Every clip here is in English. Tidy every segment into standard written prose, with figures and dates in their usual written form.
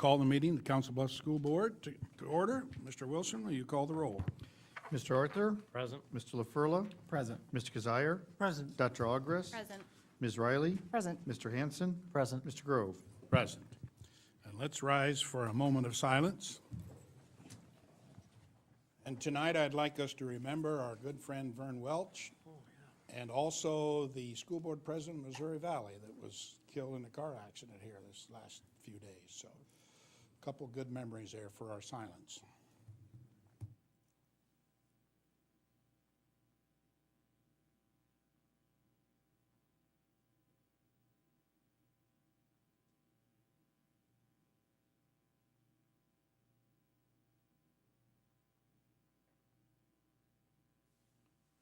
Call the meeting, the Council Bluffs School Board to order. Mr. Wilson, will you call the roll? Mr. Arthur? Present. Mr. LaFurla? Present. Mr. Kazire? Present. Dr. Ogres? Present. Ms. Riley? Present. Mr. Hanson? Present. Mr. Grove? Present. And let's rise for a moment of silence. And tonight, I'd like us to remember our good friend Vern Welch, and also the school board president of Missouri Valley that was killed in a car accident here this last few days. So a couple good memories there for our silence.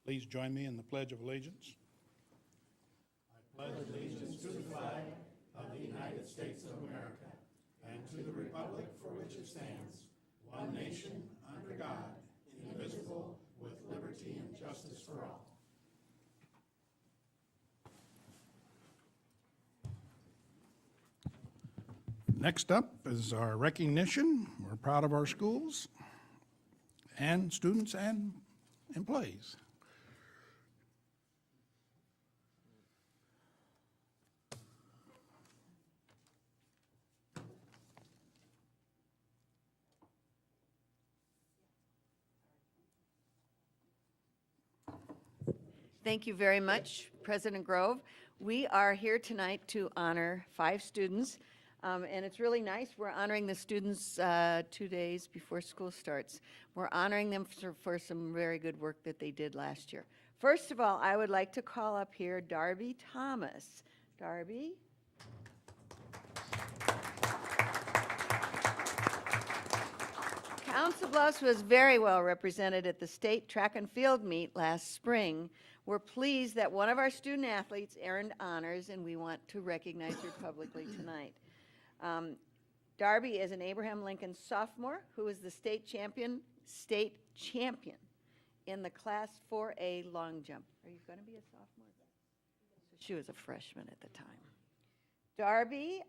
Please join me in the Pledge of Allegiance. I pledge allegiance to the flag of the United States of America and to the republic for which it stands, one nation, under God, indivisible, with liberty and justice for all. Next up is our recognition. We're proud of our schools and students and employees. Thank you very much, President Grove. We are here tonight to honor 5 students, and it's really nice. We're honoring the students 2 days before school starts. We're honoring them for some very good work that they did last year. First of all, I would like to call up here Darby Thomas. Darby? Council Bluffs was very well represented at the state track and field meet last spring. We're pleased that one of our student athletes earned honors, and we want to recognize her publicly tonight. Darby is an Abraham Lincoln sophomore who is the state champion in the Class 4A long jump. Are you going to be a sophomore? She was a freshman at the time. Darby,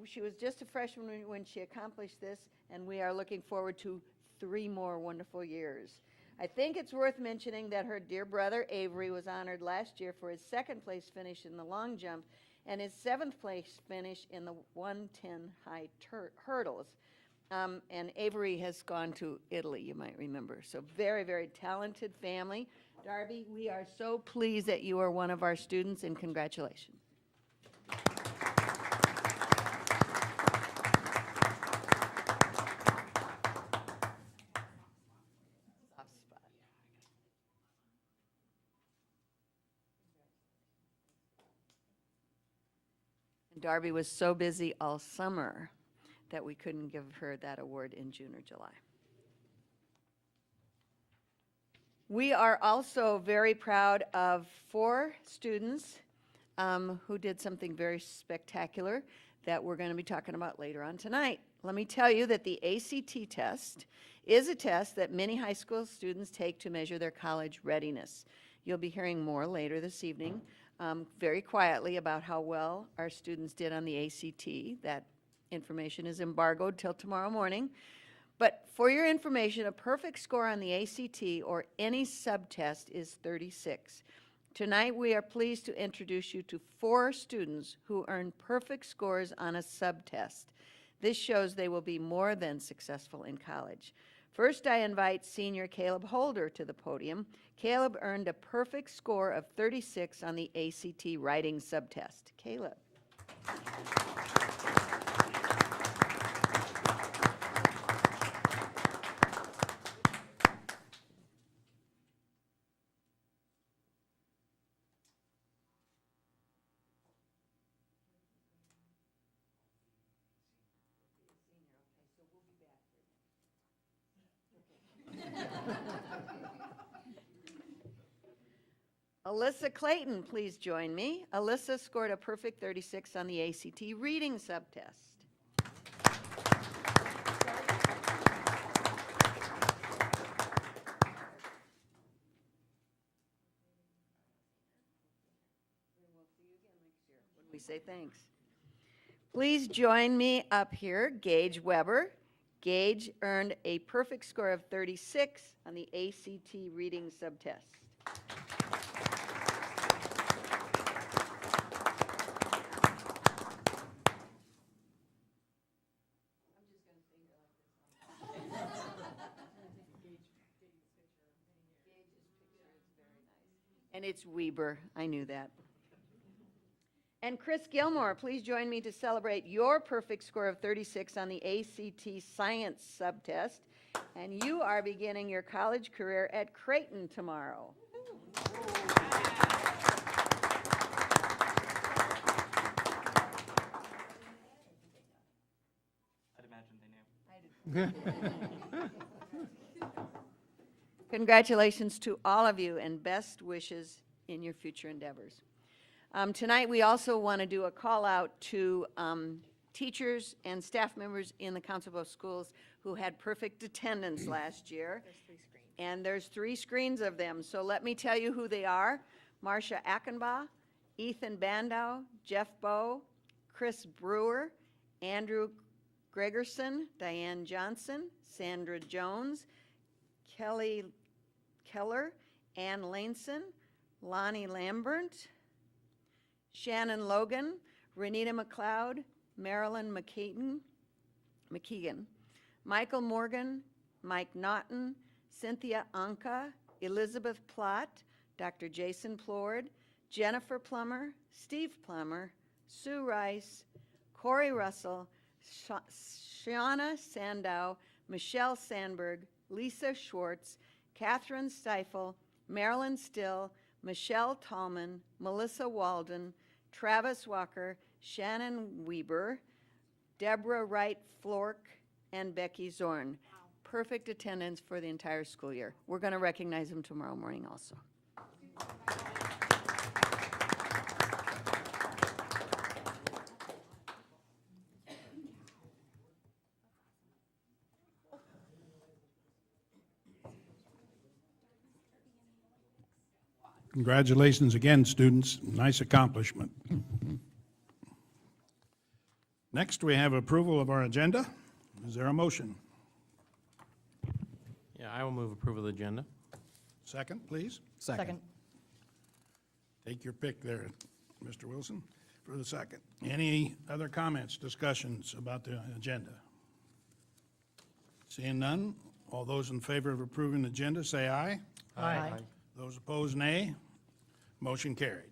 she was just a freshman when she accomplished this, and we are looking forward to 3 more wonderful years. I think it's worth mentioning that her dear brother Avery was honored last year for his 2nd place finish in the long jump and his 7th place finish in the 110 high hurdles. And Avery has gone to Italy, you might remember. So very, very talented family. Darby, we are so pleased that you are one of our students, and congratulations. Darby was so busy all summer that we couldn't give her that award in June or July. We are also very proud of 4 students who did something very spectacular that we're going to be talking about later on tonight. Let me tell you that the ACT test is a test that many high school students take to measure their college readiness. You'll be hearing more later this evening, very quietly, about how well our students did on the ACT. That information is embargoed till tomorrow morning. But for your information, a perfect score on the ACT or any subtest is 36. Tonight, we are pleased to introduce you to 4 students who earned perfect scores on a subtest. This shows they will be more than successful in college. First, I invite senior Caleb Holder to the podium. Caleb earned a perfect score of 36 on the ACT writing subtest. Caleb. Alyssa Clayton, please join me. Alyssa scored a perfect 36 on the ACT reading subtest. We say thanks. Please join me up here, Gage Weber. Gage earned a perfect score of 36 on the ACT reading subtest. And it's Weber, I knew that. And Chris Gilmore, please join me to celebrate your perfect score of 36 on the ACT Science subtest. And you are beginning your college career at Creighton tomorrow. I'd imagine they knew. Congratulations to all of you and best wishes in your future endeavors. Tonight, we also want to do a call out to teachers and staff members in the Council of Schools who had perfect attendance last year. There's 3 screens. And there's 3 screens of them. So let me tell you who they are. Marcia Achenbaugh, Ethan Bandow, Jeff Bowe, Chris Brewer, Andrew Gregerson, Diane Johnson, Sandra Jones, Kelly Keller, Ann Laneson, Lonnie Lambert, Shannon Logan, Renita McLeod, Marilyn McKeegan, Michael Morgan, Mike Naughton, Cynthia Anka, Elizabeth Plott, Dr. Jason Plord, Jennifer Plummer, Steve Plummer, Sue Rice, Corey Russell, Shauna Sandow, Michelle Sandberg, Lisa Schwartz, Catherine Steifel, Marilyn Still, Michelle Tallman, Melissa Walden, Travis Walker, Shannon Weber, Deborah Wright Flork, and Becky Zorn. Wow. Perfect attendance for the entire school year. We're going to recognize them tomorrow morning also. Congratulations again, students. Nice accomplishment. Next, we have approval of our agenda. Is there a motion? Yeah, I will move approval of the agenda. Second, please. Second. Take your pick there, Mr. Wilson, for the second. Any other comments, discussions about the agenda? Seeing none, all those in favor of approving the agenda, say aye. Aye. Those opposed, nay. Motion carried.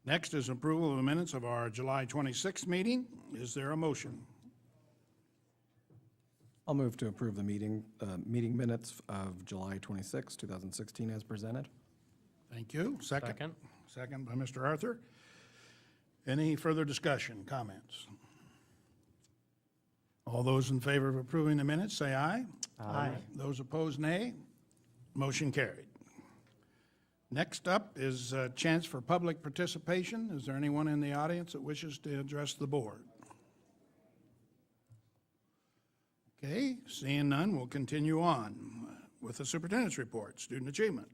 Next is approval of the minutes of our July 26th meeting. Is there a motion? I'll move to approve the meeting minutes of July 26, 2016 as presented. Thank you. Second. Second. Second by Mr. Arthur. Any further discussion, comments? All those in favor of approving the minutes, say aye. Aye. Those opposed, nay. Motion carried. Next up is a chance for public participation. Is there anyone in the audience that wishes to address the board? Okay, seeing none, we'll continue on with the superintendent's report, student achievement.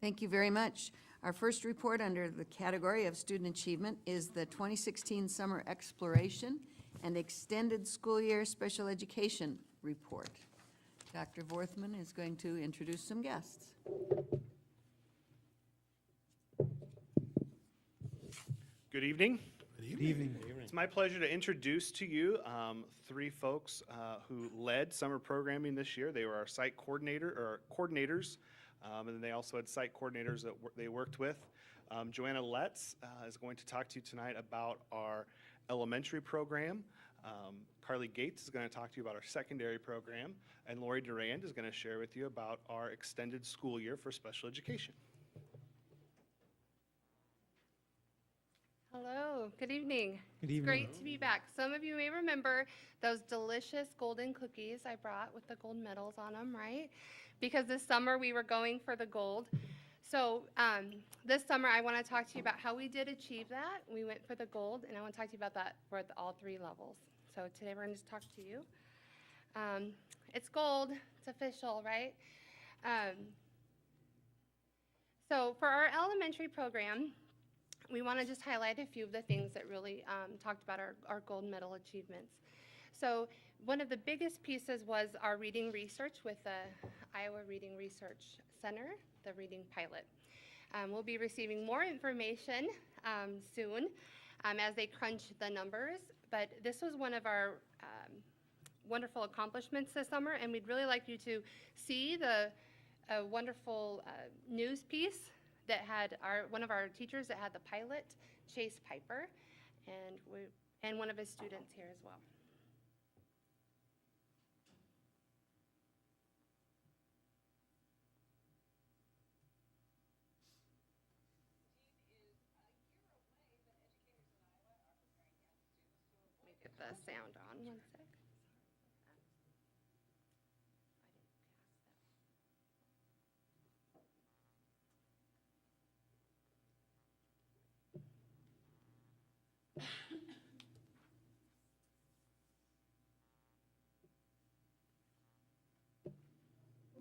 Thank you very much. Our first report under the category of student achievement is the 2016 Summer Exploration and Extended School Year Special Education Report. Dr. Vorthman is going to introduce some guests. Good evening. Good evening. It's my pleasure to introduce to you 3 folks who led summer programming this year. They were our site coordinators, and then they also had site coordinators that they worked with. Joanna Letts is going to talk to you tonight about our elementary program. Carly Gates is going to talk to you about our secondary program, and Lori Durand is going to share with you about our extended school year for special education. Hello, good evening. Good It's evening. great to be back. Some of you may remember those delicious golden cookies I brought with the gold medals on them, right? Because this summer we were going for the gold. So this summer I want to talk to you about how we did achieve that. We went for the gold, and I want to talk to you about that for all 3 levels. So today we're going to talk to you. It's gold. It's official, right? So for our elementary program, we want to just highlight a few of the things that really talked about our gold medal achievements. So one of the biggest pieces was our reading research with the Iowa Reading Research Center, the reading pilot. We'll be receiving more information soon as they crunch the numbers, but this was one of our wonderful accomplishments this summer, and we'd really like you to see the wonderful news piece that had one of our teachers that had the pilot, Chase Piper, and one of his students here as well. Let me get the sound on, 1 sec.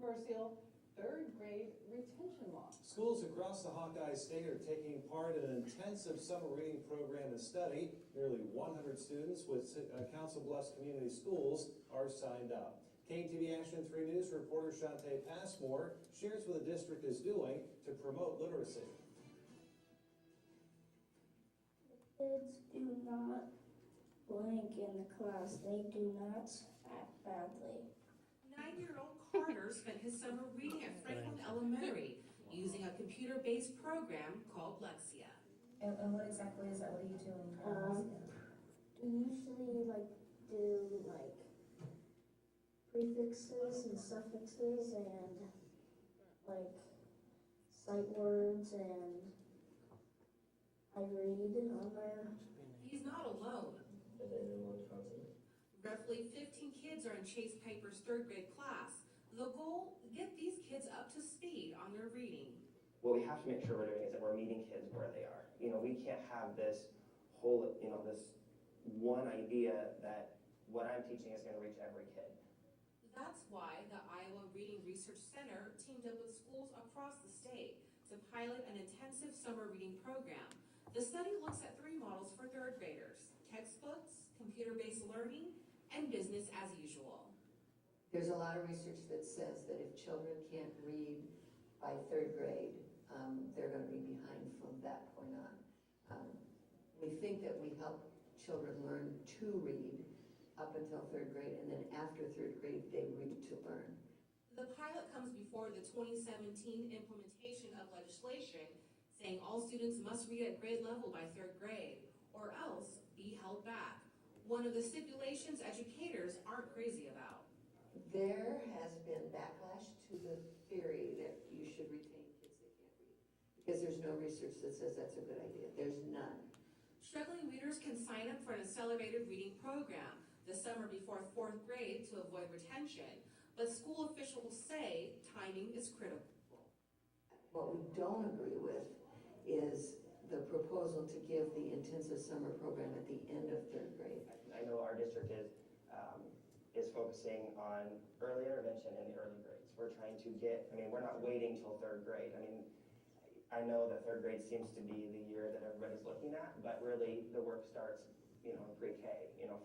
Controversial third grade retention law. Schools across the Hawkeye State are taking part in an intensive summer reading program and study. Nearly 100 students with Council Bluffs Community Schools are signed up. KTV Action 3 News reporter Shantae Passmore shares what the district is doing to promote literacy. Kids do not blink in the class. They do not act badly. 9-year-old Carter spent his summer reading at Franklin Elementary using a computer-based program called Lexia. And what exactly is that? What are you doing? We usually do prefixes and suffixes and sight words, and I read on there. He's not alone. Roughly 15 kids are in Chase Piper's third grade class. The goal, get these kids up to speed on their reading. What we have to make sure we're doing is that we're meeting kids where they are. We can't have this whole, this one idea that what I'm teaching is going to reach every kid. That's why the Iowa Reading Research Center teamed up with schools across the state to pilot an intensive summer reading program. The study looks at 3 models for third graders: textbooks, computer-based learning, and business as usual. There's a lot of research that says that if children can't read by third grade, they're going to be behind from that point on. We think that we help children learn to read up until third grade, and then after third grade, they read to learn. The pilot comes before the 2017 implementation of legislation saying all students must read at grade level by third grade, or else be held back. One of the stipulations educators aren't crazy about. There has been backlash to the theory that you should retain kids that can't read, because there's no research that says that's a good idea. There's none. Struggling readers can sign up for an accelerated reading program the summer before 4th grade to avoid retention, but school officials say timing is critical. What we don't agree with is the proposal to give the intensive summer program at the end of third grade. I know our district is focusing on early intervention in the early grades. We're trying to we're not waiting till third grade. I know that third grade seems to be the year that everybody's looking at, but really the work starts, in pre-K,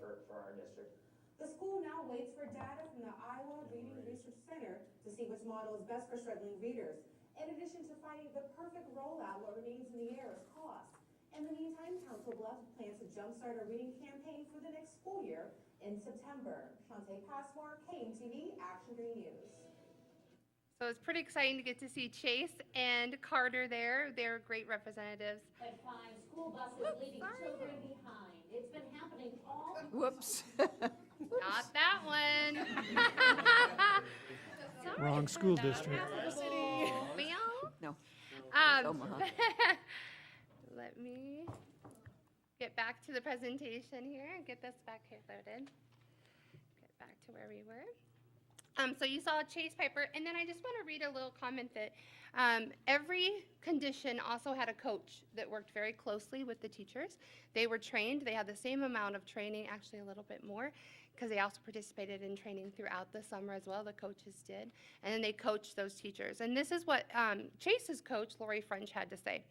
for our district. The school now waits for data from the Iowa Reading Research Center to see which model is best for struggling readers. In addition to finding the perfect rollout, what remains in the air is cost. In the meantime, Council Bluffs plans to jumpstart a reading campaign for the next school year in September. Shantae Passmore, KMTV, Action 3 News. So it's pretty exciting to get to see Chase and Carter there. They're great representatives. But 5 school buses leaving children behind. It's been happening all. Whoops. Not that one. Sorry Wrong school about that. district. Well, No. Um, Omaha. let me get back to the presentation here and get this back here loaded. Get back to where we were. So you saw Chase Piper, and then I just want to read a little comment that every condition also had a coach that worked very closely with the teachers. They were trained. They had the same amount of training, actually a little bit more, because they also participated in training throughout the summer as well, the coaches did, and then they coached those teachers. And this is what Chase's coach, Lori French, had to say.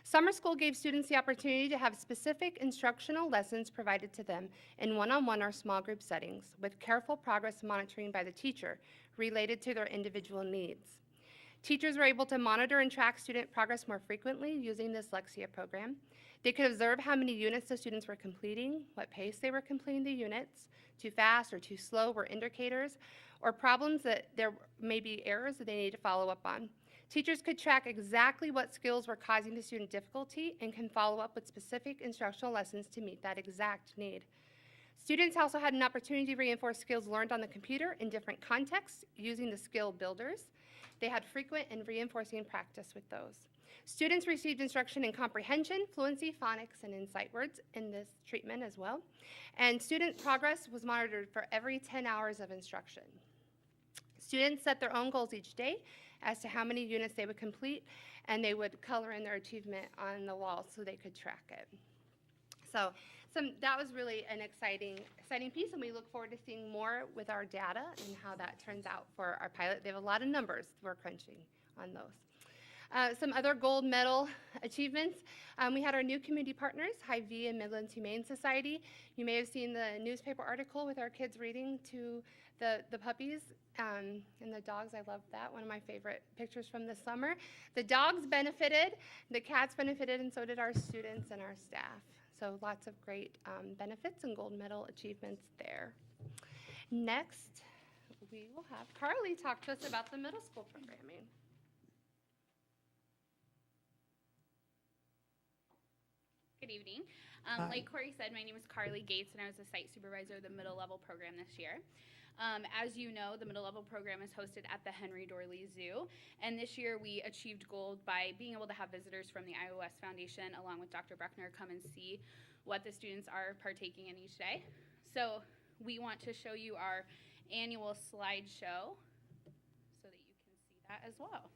Summer school gave students the opportunity to have specific instructional lessons provided to them in one-on-one or small group settings with careful progress monitoring by the teacher related to their individual needs. Teachers were able to monitor and track student progress more frequently using this Lexia program. They could observe how many units the students were completing, what pace they were completing the units. Too fast or too slow were indicators, or problems that there may be errors that they need to follow up on. Teachers could track exactly what skills were causing the student difficulty and can follow up with specific instructional lessons to meet that exact need. Students also had an opportunity to reinforce skills learned on the computer in different contexts using the skill builders. They had frequent and reinforcing practice with those. Students received instruction in comprehension, fluency, phonics, and insight words in this treatment as well. And student progress was monitored for every 10 hours of instruction. Students set their own goals each day as to how many units they would complete, and they would color in their achievement on the wall so they could track it. So that was really an exciting piece, and we look forward to seeing more with our data and how that turns out for our pilot. They have a lot of numbers we're crunching on those. Some other gold medal achievements. We had our new community partners, Hy-Vee and Midlands Humane Society. You may have seen the newspaper article with our kids reading to the puppies and the dogs. I loved that, one of my favorite pictures from this summer. The dogs benefited, the cats benefited, and so did our students and our staff. So lots of great benefits and gold medal achievements there. Next, we will have Carly talk to us about the middle school programming. Good evening. Like Corey said, my name is Carly Gates, and I was the site supervisor of the middle level program this year. As you know, the middle level program is hosted at the Henry Dorley Zoo, and this year we achieved gold by being able to have visitors from the Iowa West Foundation along with Dr. Bruckner come and see what the students are partaking in each day. So we want to show you our annual slideshow so that you can see that as well.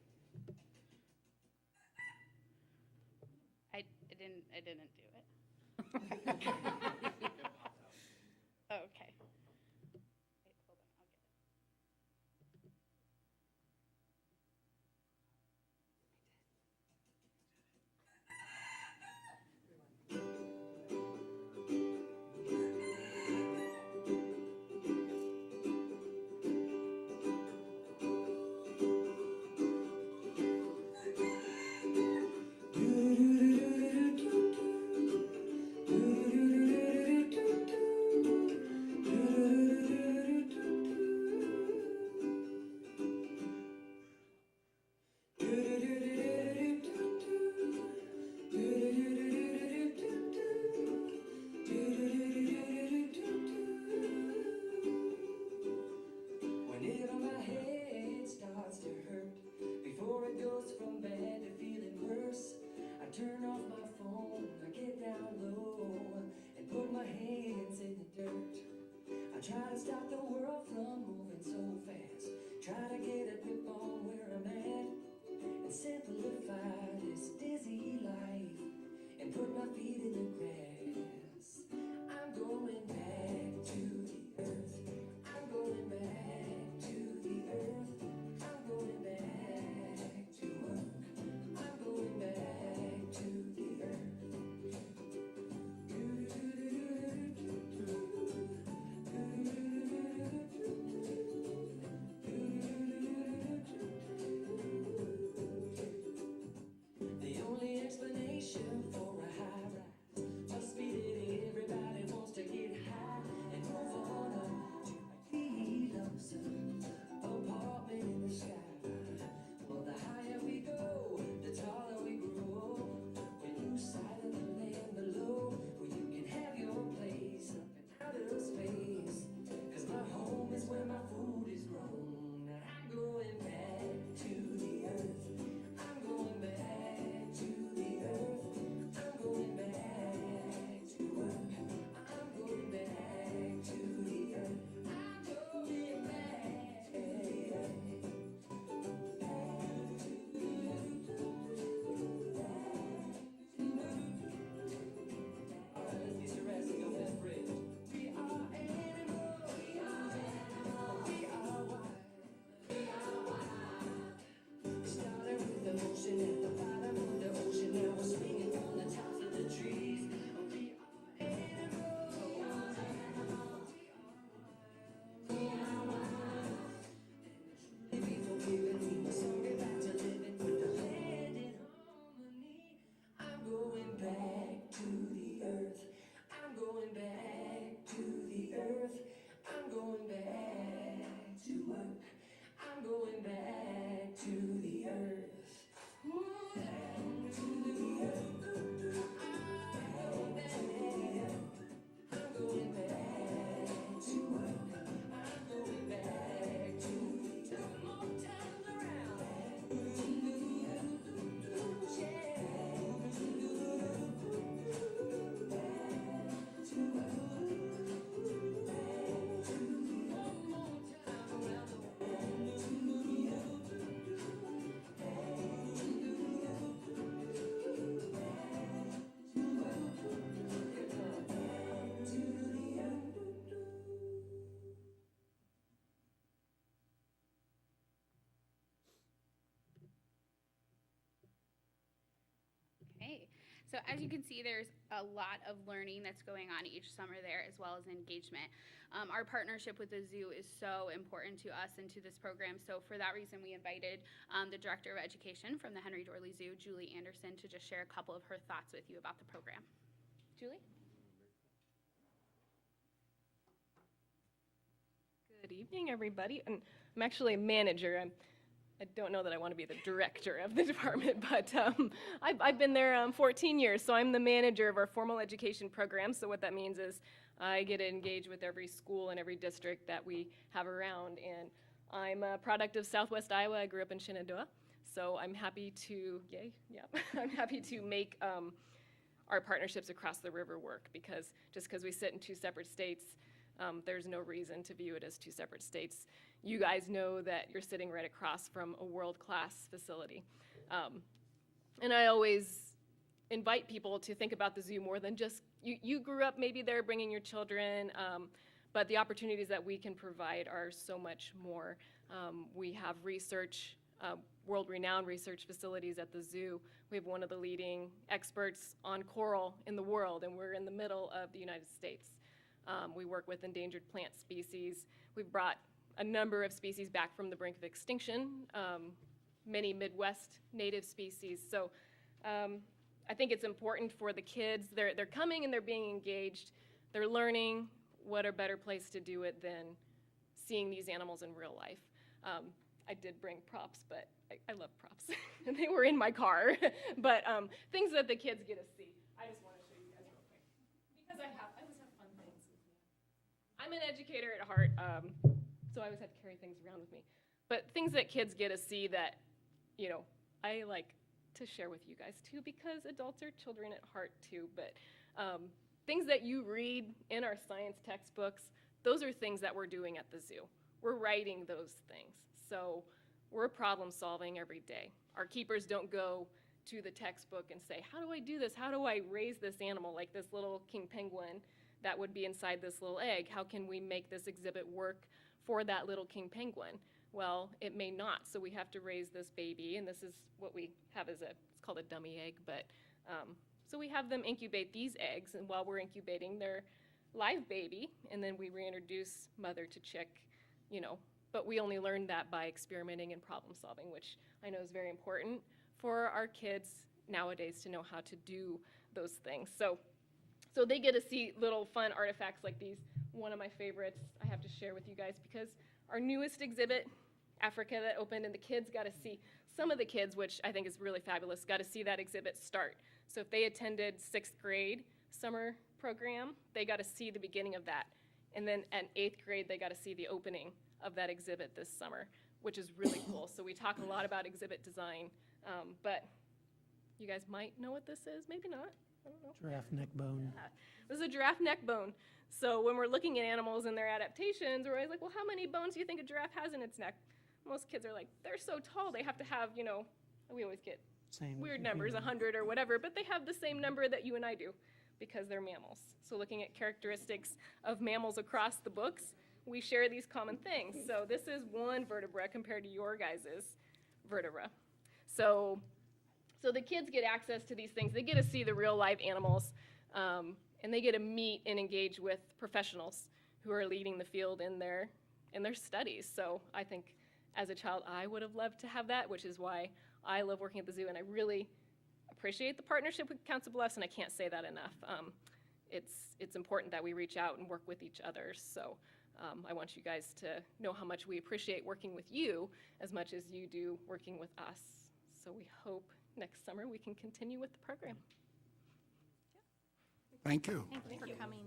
I didn't do it. Okay. Try to stop the world from moving so fast. Try to get a grip on where I'm at and simplify this dizzy life and put my feet in the grass. I'm going back to the earth. I'm going back to the earth. I'm going back to work. I'm going back to the earth. The only explanation for a high rise must be that everybody wants to get high. So as you can see, there's a lot of learning that's going on each summer there, as well as engagement. Our partnership with the zoo is so important to us and to this program. So for that reason, we invited the Director of Education from the Henry Dorley Zoo, Julie Anderson, to just share a couple of her thoughts with you about the program. Julie? Good evening, everybody. And I'm actually a manager. I don't know that I want to be the director of the department, but I've been there 14 years, so I'm the manager of our formal education program. So what that means is I get to engage with every school and every district that we have around. And I'm a product of Southwest Iowa. I grew up in Shenandoah, so I'm happy to, I'm happy to make our partnerships across the river work, because just because we sit in two separate states, there's no reason to view it as two separate states. You guys know that you're sitting right across from a world-class facility. And I always invite people to think about the zoo more than just, you grew up maybe there bringing your children, but the opportunities that we can provide are so much more. We have research, world-renowned research facilities at the zoo. We have one of the leading experts on coral in the world, and we're in the middle of the United States. We work with endangered plant species. We've brought a number of species back from the brink of extinction, many Midwest native species. So I think it's important for the kids. They're coming and they're being engaged. They're learning. What a better place to do it than seeing these animals in real life. I did bring props, but I love props. And they were in my car. But things that the kids get to see. I just want to show you guys real quick. Because I always have fun things with me. I'm an educator at heart, so I always have to carry things around with me. But things that kids get to see that, you know, I like to share with you guys too, because adults are children at heart too. But things that you read in our science textbooks, those are things that we're doing at the zoo. We're writing those things. So we're problem solving every day. Our keepers don't go to the textbook and say, how do I do this? How do I raise this animal, like this little king penguin that would be inside this little egg? How can we make this exhibit work for that little king penguin? Well, it may not, so we have to raise this baby, and this is what we have as it's called a dummy egg, but so we have them incubate these eggs, and while we're incubating their live baby, and then we reintroduce mother to chick, you know, but we only learn that by experimenting and problem solving, which I know is very important for our kids nowadays to know how to do those things. So they get to see little fun artifacts like these. One of my favorites I have to share with you guys, because our newest exhibit, Africa, that opened, and the kids got to see, some of the kids, which I think is really fabulous, got to see that exhibit start. So if they attended 6th grade summer program, they got to see the beginning of that. And then at 8th grade, they got to see the opening of that exhibit this summer, which is really cool. So we talk a lot about exhibit design, but you guys might know what this is, maybe not. I don't know. Giraffe neck bone. Yeah. This is a giraffe neck bone. So when we're looking at animals and their adaptations, we're always like, well, how many bones do you think a giraffe has in its neck? Most kids are like, they're so tall, they have to have, you know, we always get weird numbers, 100 or whatever, but they have the same number that you and I do because they're mammals. So looking at characteristics of mammals across the books, we share these common things. So this is one vertebra compared to your guys' vertebra. So the kids get access to these things. They get to see the real live animals, and they get to meet and engage with professionals who are leading the field in their studies. So I think as a child, I would have loved to have that, which is why I love working at the zoo, and I really appreciate the partnership with Council Bluffs, and I can't say that enough. It's important that we reach out and work with each other. So I want you guys to know how much we appreciate working with you as much as you do working with us. So we hope next summer we can continue with the program. Thank you. Thank you for coming.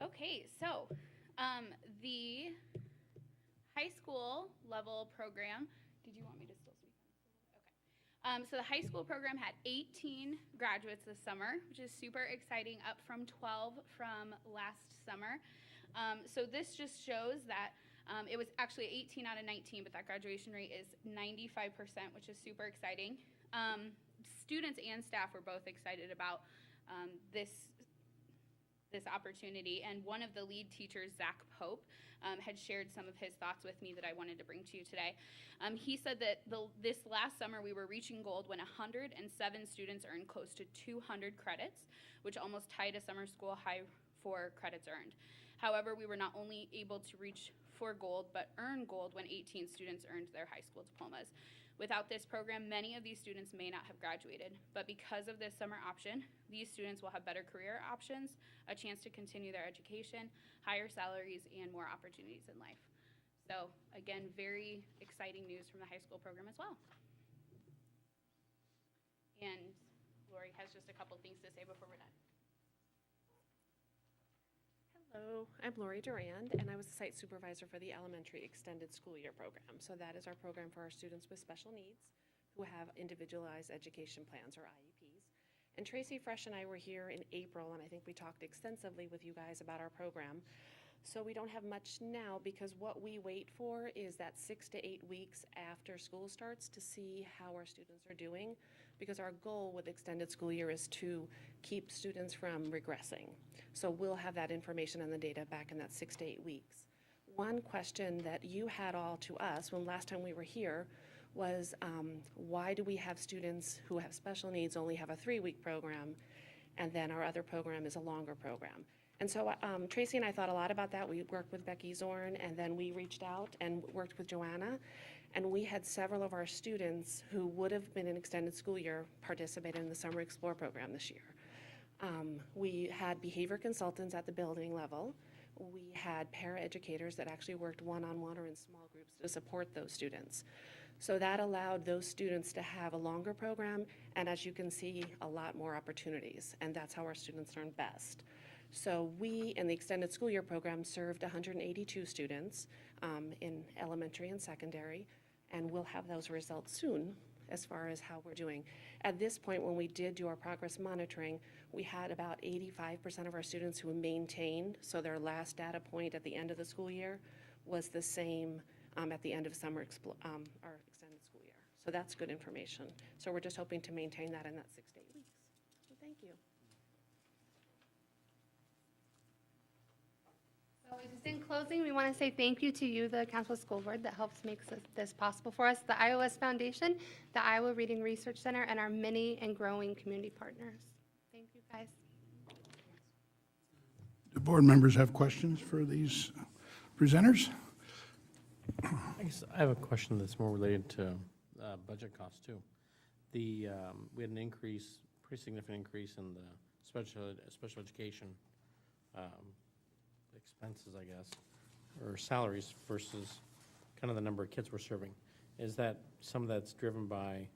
Okay, so the high school level program, did you want me to still speak? Okay. So the high school program had 18 graduates this summer, which is super exciting, up from 12 from last summer. So this just shows that it was actually 18 out of 19, but that graduation rate is 95%, which is super exciting. Students and staff were both excited about this this opportunity. And one of the lead teachers, Zach Pope, had shared some of his thoughts with me that I wanted to bring to you today. He said that this last summer we were reaching gold when 107 students earned close to 200 credits, which almost tied a summer school high for credits earned. However, we were not only able to reach for gold, but earn gold when 18 students earned their high school diplomas. Without this program, many of these students may not have graduated, but because of this summer option, these students will have better career options, a chance to continue their education, higher salaries, and more opportunities in life. So again, very exciting news from the high school program as well. And Lori has just a couple things to say before we're done. Hello, I'm Lori Durand, and I was the site supervisor for the Elementary Extended School Year program. So that is our program for our students with special needs who have individualized education plans, or IEPs. And Tracy Fresh and I were here in April, and I think we talked extensively with you guys about our program. So we don't have much now because what we wait for is that 6 to 8 weeks after school starts to see how our students are doing, because our goal with extended school year is to keep students from regressing. So we'll have that information and the data back in that 6 to 8 weeks. One question that you had all to us when last time we were here was why do we have students who have special needs only have a 3-week program, and then our other program is a longer program? And so Tracy and I thought a lot about that. We worked with Becky Zorn, and then we reached out and worked with Joanna. And we had several of our students who would have been in extended school year participated in the Summer Explore program this year. We had behavior consultants at the building level. We had paraeducators that actually worked one-on-one or in small groups to support those students. So that allowed those students to have a longer program, and as you can see, a lot more opportunities. And that's how our students learn best. So we, in the extended school year program, served 182 students in elementary and secondary, and we'll have those results soon as far as how we're doing. At this point, when we did do our progress monitoring, we had about 85% of our students who maintained, so their last data point at the end of the school year was the same at the end of our extended school year. So that's good information. So we're just hoping to maintain that in that 6 to 8 weeks. So thank you. So just in closing, we want to say thank you to you, the Council School Board, that helps make this possible for us, the iOS Foundation, the Iowa Reading Research Center, and our many and growing community partners. Thank you, guys. Do board members have questions for these presenters? I guess I have a question that's more related to budget costs too. We had an increase, pretty significant increase in the special education expenses, I guess, or salaries versus kind of the number of kids we're serving. Is that some of that's driven by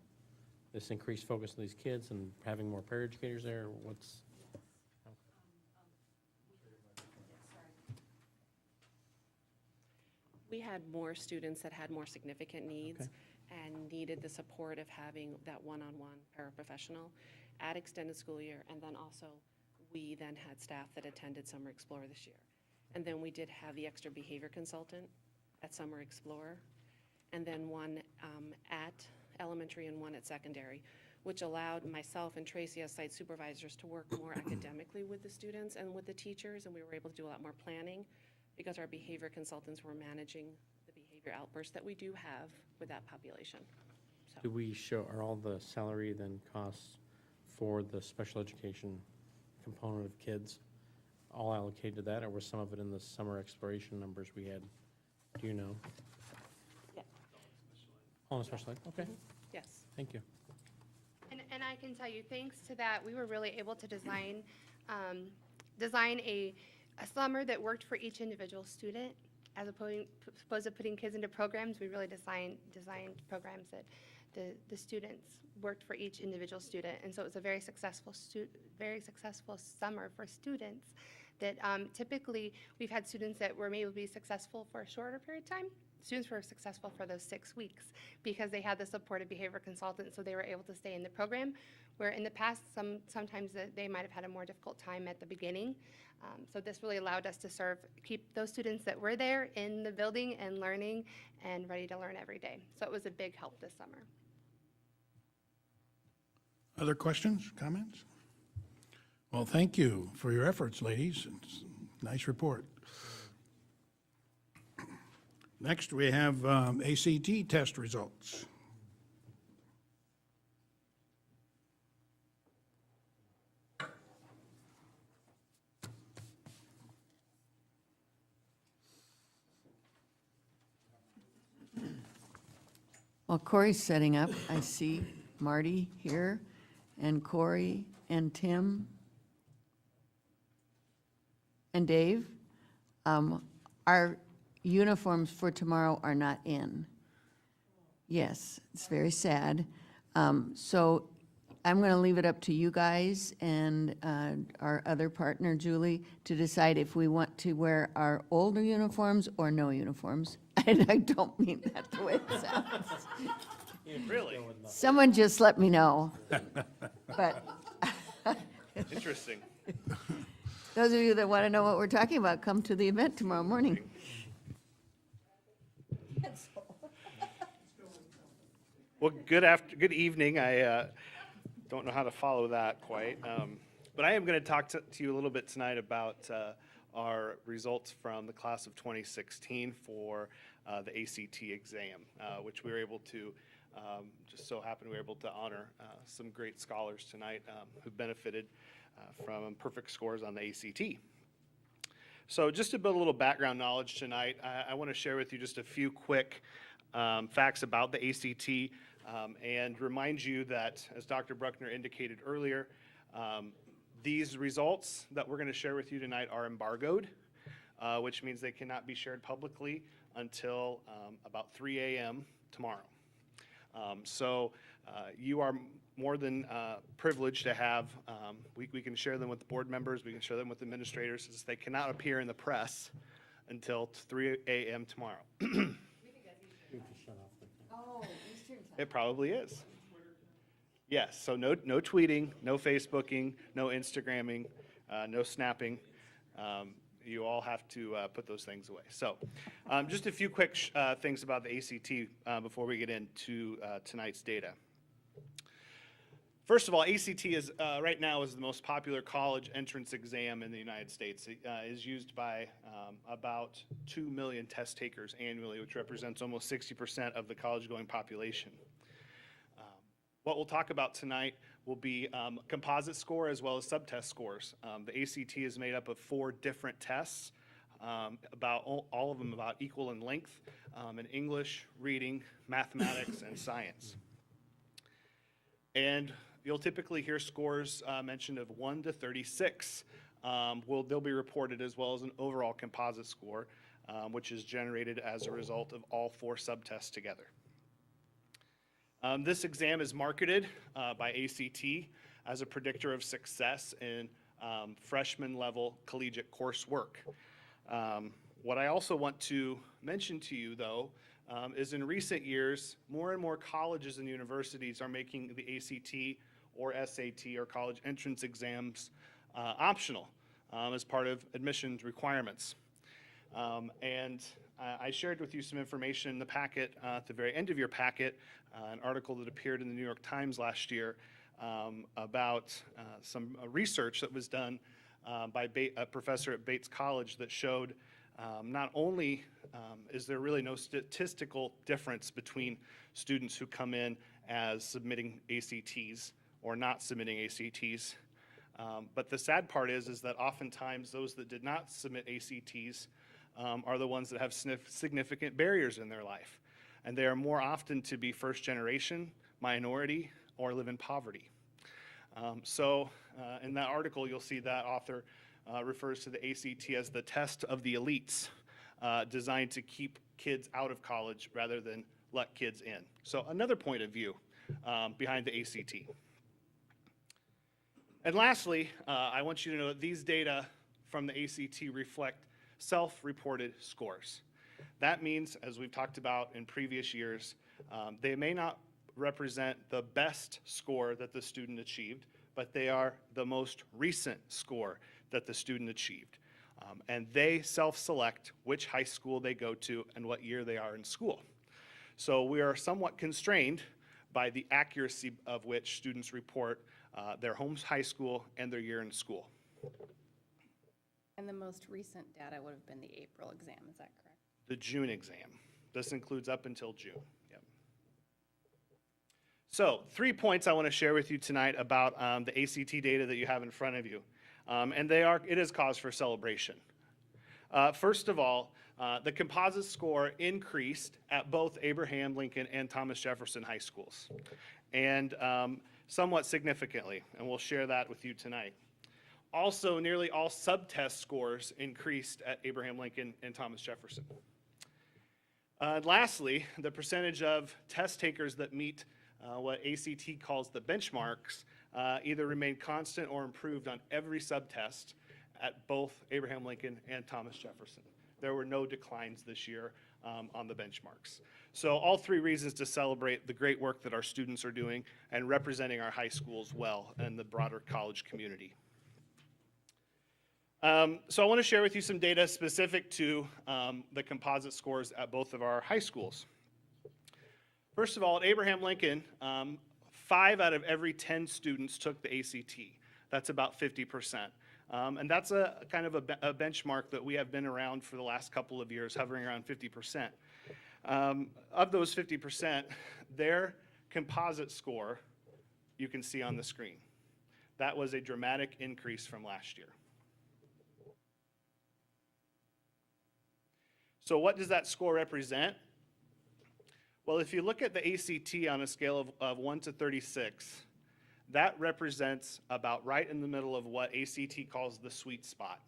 this increased focus on these kids and having more paraeducators there? What's We had more students that had more significant needs Okay. and needed the support of having that one-on-one paraprofessional at extended school year. And then also, we then had staff that attended Summer Explorer this year. And then we did have the extra behavior consultant at Summer Explorer, and then one at elementary and one at secondary, which allowed myself and Tracy as site supervisors to work more academically with the students and with the teachers, and we were able to do a lot more planning because our behavior consultants were managing the behavior outbursts that we do have with that population. So. do we show, are all the salary then costs for the special education component of kids all allocated to that, or was some of it in the summer exploration numbers we had? Do you know? Yeah. All in the special ed? Okay, Yes. thank you. And I can tell you, thanks to that, we were really able to design a summer that worked for each individual student, as opposed to putting kids into programs. We really designed programs that the students worked for each individual student, and so it was a very successful summer for students. That typically we've had students that were maybe successful for a shorter period of time. Students were successful for those 6 weeks because they had the supportive behavior consultant, so they were able to stay in the program. Where in the past, sometimes they might have had a more difficult time at the beginning. So this really allowed us to keep those students that were there in the building and learning and ready to learn every day. So it was a big help this summer. Other questions, comments? Well, thank you for your efforts, ladies. It's a nice report. Next, we have ACT test results. While Corey's setting up, I see Marty here, and Corey, and Tim, and Dave. Our uniforms for tomorrow are not in. Yes, it's very sad. So I'm going to leave it up to you guys and our other partner, Julie, to decide if we want to wear our older uniforms or no uniforms. And I don't mean that the way it sounds. Really? Someone just let me know. But Interesting. those of you that want to know what we're talking about, come to the event tomorrow morning. Well, good evening. I don't know how to follow that quite. But I am going to talk to you a little bit tonight about our results from the class of 2016 for the ACT exam, which we were able to, just so happened we were able to honor some great scholars tonight who benefited from perfect scores on the ACT. So just to build a little background knowledge tonight, I want to share with you just a few quick facts about the ACT and remind you that, as Dr. Bruckner indicated earlier, these results that we're going to share with you tonight are embargoed, which means they cannot be shared publicly until about 3 a.m. tomorrow. So you are more than privileged to have, we can share them with the board members, we can share them with administrators, since they cannot appear in the press until 3 a.m. tomorrow. It probably is. Yes, so no tweeting, no Facebooking, no Instagramming, no snapping. You all have to put those things away. So just a few quick things about the ACT before we get into tonight's data. First of all, ACT is right now is the most popular college entrance exam in the United States. It is used by about 2 million test takers annually, which represents almost 60% of the college-going population. What we'll talk about tonight will be composite score as well as subtest scores. The ACT is made up of 4 different tests, about all of them about equal in length, in English, reading, mathematics, and science. And you'll typically hear scores mentioned of 1 to 36. They'll be reported, as well as an overall composite score, which is generated as a result of all 4 subtests together. This exam is marketed by ACT as a predictor of success in freshman level collegiate coursework. What I also want to mention to you, though, is in recent years, more and more colleges and universities are making the ACT or SAT or college entrance exams optional as part of admissions requirements. And I shared with you some information in the packet, at the very end of your packet, an article that appeared in the New York Times last year about some research that was done by a professor at Bates College that showed not only is there really no statistical difference between students who come in as submitting ACTs or not submitting ACTs, but the sad part is that oftentimes those that did not submit ACTs are the ones that have significant barriers in their life. And they are more often to be first generation, minority, or live in poverty. So in that article, you'll see that author refers to the ACT as the test of the elites, designed to keep kids out of college rather than let kids in. So another point of view behind the ACT. And lastly, I want you to know that these data from the ACT reflect self-reported scores. That means, as we've talked about in previous years, they may not represent the best score that the student achieved, but they are the most recent score that the student achieved. And they self-select which high school they go to and what year they are in school. So we are somewhat constrained by the accuracy of which students report their home high school, and their year in school. And the most recent data would have been the April exam, is that correct? The June exam. This includes up until June. Yep. So 3 points I want to share with you tonight about the ACT data that you have in front of you. And it is cause for celebration. First of all, the composite score increased at both Abraham Lincoln and Thomas Jefferson high schools, and somewhat significantly, and we'll share that with you tonight. Also, nearly all subtest scores increased at Abraham Lincoln and Thomas Jefferson. Lastly, the percentage of test takers that meet what ACT calls the benchmarks either remained constant or improved on every subtest at both Abraham Lincoln and Thomas Jefferson. There were no declines this year on the benchmarks. So all 3 reasons to celebrate the great work that our students are doing and representing our high schools well and the broader college community. So I want to share with you some data specific to the composite scores at both of our high schools. First of all, at Abraham Lincoln, 5 out of every 10 students took the ACT. That's about 50%. And that's a kind of a benchmark that we have been around for the last couple of years, hovering around 50%. Of those 50%, their composite score you can see on the screen. That was a dramatic increase from last year. So what does that score represent? Well, if you look at the ACT on a scale of 1 to 36, that represents about right in the middle of what ACT calls the sweet spot.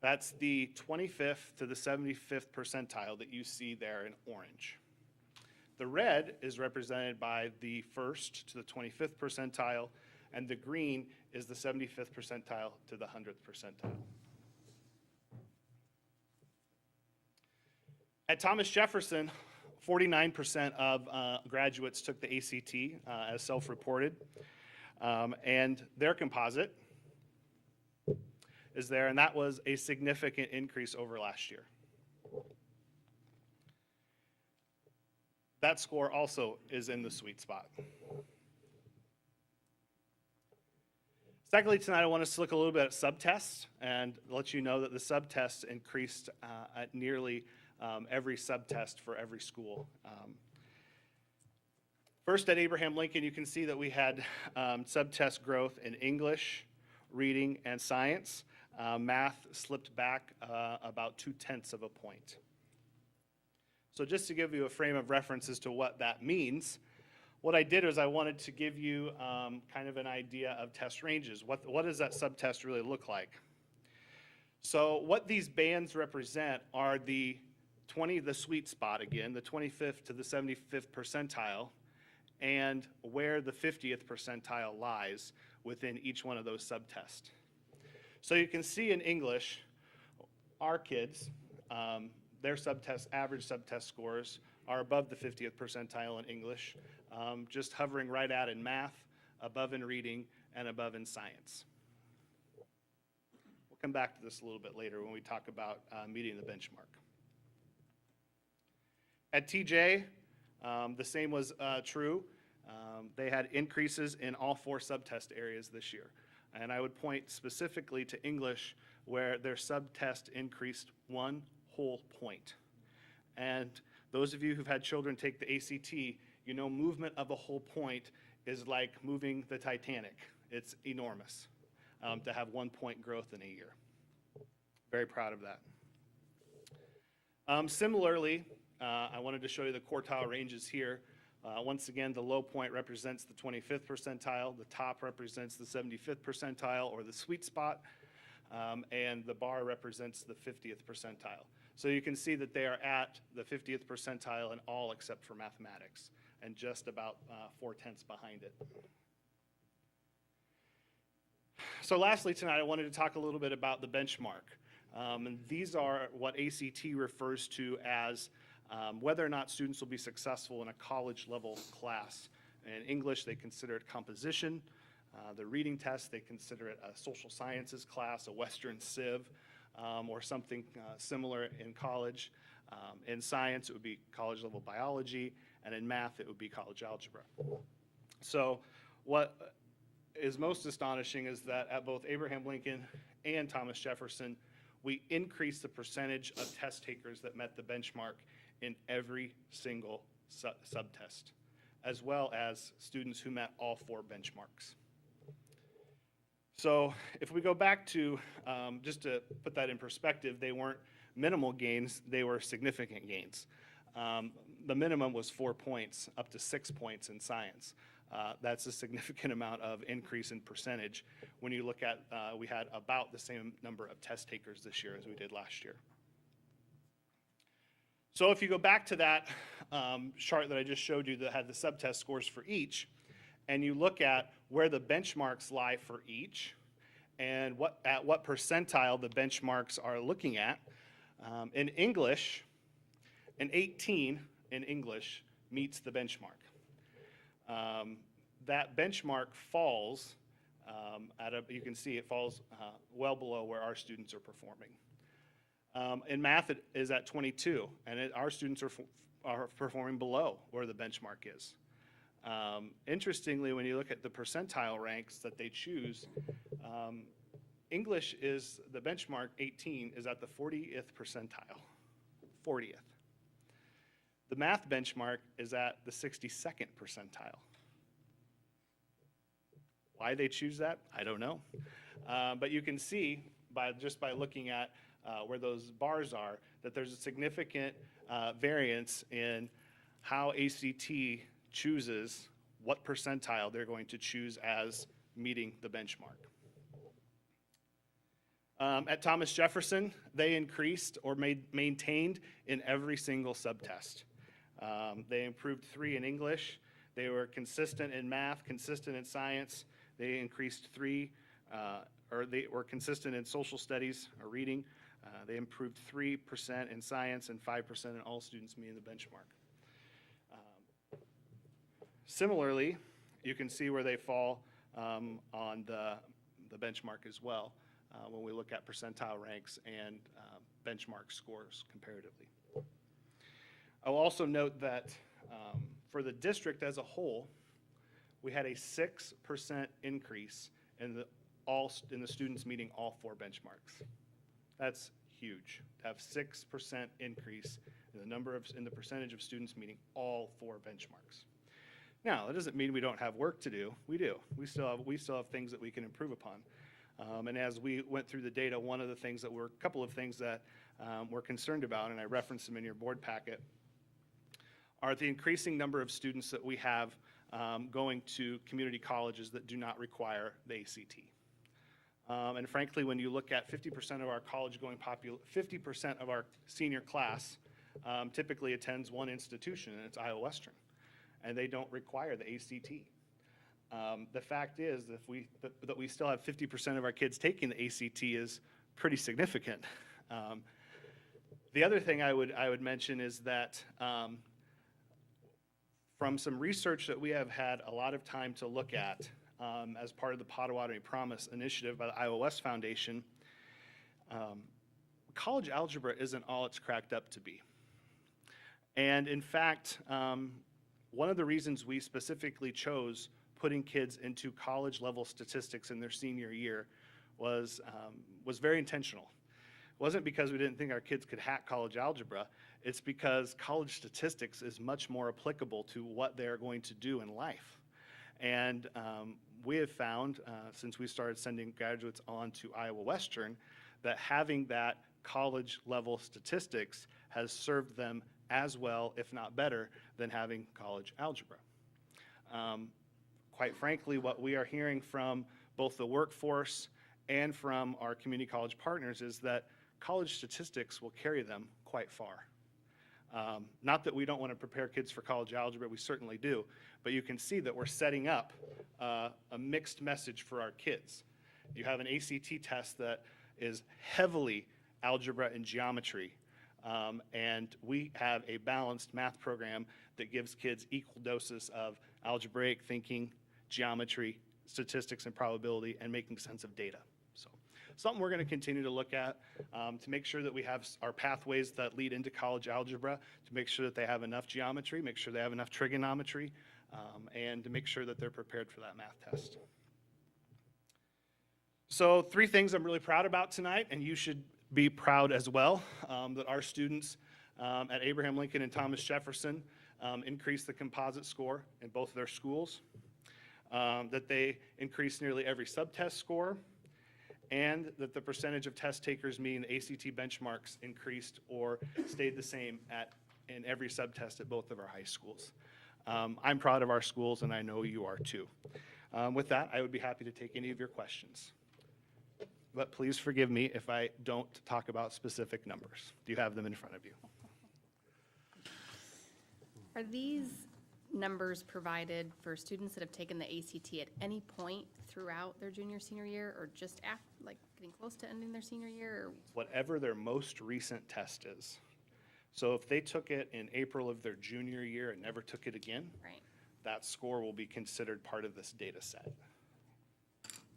That's the 25th to the 75th percentile that you see there in orange. The red is represented by the 1st to the 25th percentile, and the green is the 75th percentile to the 100th percentile. At Thomas Jefferson, 49% of graduates took the ACT as self-reported, and their composite is there, and that was a significant increase over last year. That score also is in the sweet spot. Secondly, tonight I want us to look a little bit at subtests and let you know that the subtests increased at nearly every subtest for every school. First, at Abraham Lincoln, you can see that we had subtest growth in English, reading, and science. Math slipped back about 0.2 of a point. So just to give you a frame of reference as to what that means, what I did was I wanted to give you kind of an idea of test ranges. What does that subtest really look like? So what these bands represent are the sweet spot again, the 25th to the 75th percentile, and where the 50th percentile lies within each one of those subtests. So you can see in English, our kids, their average subtest scores are above the 50th percentile in English, just hovering right at in math, above in reading, and above in science. We'll come back to this a little bit later when we talk about meeting the benchmark. At TJ, the same was true. They had increases in all 4 subtest areas this year. And I would point specifically to English, where their subtest increased 1 whole point. And those of you who've had children take the ACT, you know movement of a whole point is like moving the Titanic. It's enormous to have 1 point growth in a year. Very proud of that. Similarly, I wanted to show you the quartile ranges here. Once again, the low point represents the 25th percentile, the top represents the 75th percentile or the sweet spot, and the bar represents the 50th percentile. So you can see that they are at the 50th percentile in all except for mathematics, and just about 4/10 behind it. So lastly tonight, I wanted to talk a little bit about the benchmark. And these are what ACT refers to as whether or not students will be successful in a college level class. In English, they consider it composition. The reading test, they consider it a social sciences class, a Western Civ, or something similar in college. In science, it would be college level biology, and in math, it would be college algebra. So what is most astonishing is that at both Abraham Lincoln and Thomas Jefferson, we increased the percentage of test takers that met the benchmark in every single subtest, as well as students who met all 4 benchmarks. So if we go back to, just to put that in perspective, they weren't minimal gains, they were significant gains. The minimum was 4 points, up to 6 points in science. That's a significant amount of increase in percentage when you look at, we had about the same number of test takers this year as we did last year. So if you go back to that chart that I just showed you that had the subtest scores for each, and you look at where the benchmarks lie for each, and at what percentile the benchmarks are looking at, in English, an 18 in English meets the benchmark. That benchmark falls you can see it falls well below where our students are performing. In math, it is at 22, and our students are performing below where the benchmark is. Interestingly, when you look at the percentile ranks that they choose, English is, the benchmark 18 is at the 40th percentile, 40th. The math benchmark is at the 62nd percentile. Why they choose that, I don't know. But you can see just by looking at where those bars are, that there's a significant variance in how ACT chooses what percentile they're going to choose as meeting the benchmark. At Thomas Jefferson, they increased or maintained in every single subtest. They improved 3 in English. They were consistent in math, consistent in science. They increased 3, or they were consistent in social studies or reading. They improved 3% in science and 5% in all students meeting the benchmark. Similarly, you can see where they fall on the benchmark as well when we look at percentile ranks and benchmark scores comparatively. I'll also note that for the district as a whole, we had a 6% increase in the students meeting all 4 benchmarks. That's huge, to have 6% increase in the percentage of students meeting all 4 benchmarks. Now, that doesn't mean we don't have work to do. We do. We still have things that we can improve upon. And as we went through the data, a couple of things that we're concerned about, and I referenced them in your board packet, are the increasing number of students that we have going to community colleges that do not require the ACT. And frankly, when you look at 50% of our 50% of our senior class typically attends one institution, and it's Iowa Western, and they don't require the ACT. The fact is that we still have 50% of our kids taking the ACT is pretty significant. The other thing I would mention is that from some research that we have had a lot of time to look at as part of the Potawatomi Promise initiative by the Iowa West Foundation, college algebra isn't all it's cracked up to be. And in fact, one of the reasons we specifically chose putting kids into college level statistics in their senior year was very intentional. It wasn't because we didn't think our kids could hack college algebra. It's because college statistics is much more applicable to what they're going to do in life. And we have found, since we started sending graduates on to Iowa Western, that having that college level statistics has served them as well, if not better, than having college algebra. Quite frankly, what we are hearing from both the workforce and from our community college partners is that college statistics will carry them quite far. Not that we don't want to prepare kids for college algebra, we certainly do, but you can see that we're setting up a mixed message for our kids. You have an ACT test that is heavily algebra and geometry, and we have a balanced math program that gives kids equal doses of algebraic thinking, geometry, statistics and probability, and making sense of data. So something we're going to continue to look at to make sure that we have our pathways that lead into college algebra, to make sure that they have enough geometry, make sure they have enough trigonometry, and to make sure that they're prepared for that math test. So 3 things I'm really proud about tonight, and you should be proud as well, that our students at Abraham Lincoln and Thomas Jefferson increased the composite score in both of their schools, that they increased nearly every subtest score, and that the percentage of test takers meeting the ACT benchmarks increased or stayed the same in every subtest at both of our high schools. I'm proud of our schools, and I know you are too. With that, I would be happy to take any of your questions. But please forgive me if I don't talk about specific numbers. Do you have them in front of you? Are these numbers provided for students that have taken the ACT at any point throughout their junior, senior year, or just after, like getting close to ending their senior year? Or? Whatever their most recent test is. So if they took it in April of their junior year and never took it again, right, that score will be considered part of this data set.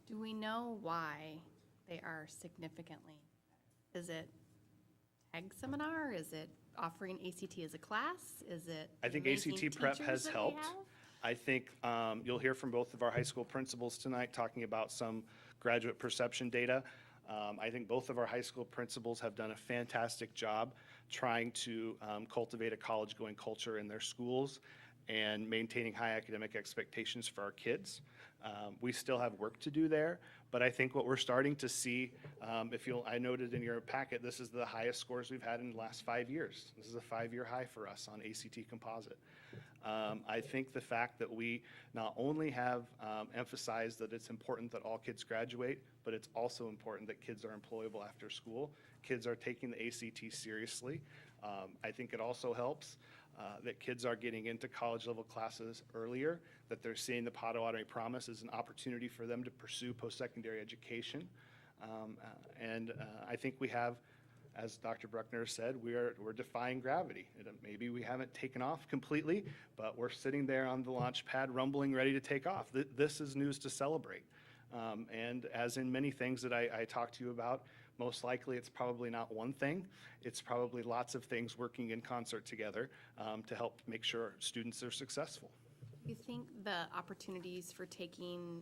Do we know why they are significantly? Is it tag seminar? Is it offering ACT as a class? Is it I think amazing ACT prep teachers has that we helped. have? I think you'll hear from both of our high school principals tonight talking about some graduate perception data. I think both of our high school principals have done a fantastic job trying to cultivate a college-going culture in their schools and maintaining high academic expectations for our kids. We still have work to do there, but I think what we're starting to see, I noted in your packet, this is the highest scores we've had in the last 5 years. This is a 5-year high for us on ACT Composite. I think the fact that we not only have emphasized that it's important that all kids graduate, but it's also important that kids are employable after school. Kids are taking the ACT seriously. I think it also helps that kids are getting into college level classes earlier, that they're seeing the Potawatomi Promise as an opportunity for them to pursue post-secondary education. I think we have, as Dr. Bruckner said, we're defying gravity. Maybe we haven't taken off completely, but we're sitting there on the launch pad rumbling, ready to take off. This is news to celebrate. And as in many things that I talk to you about, most likely it's probably not one thing. It's probably lots of things working in concert together to help make sure students are successful. Do you think the opportunities for taking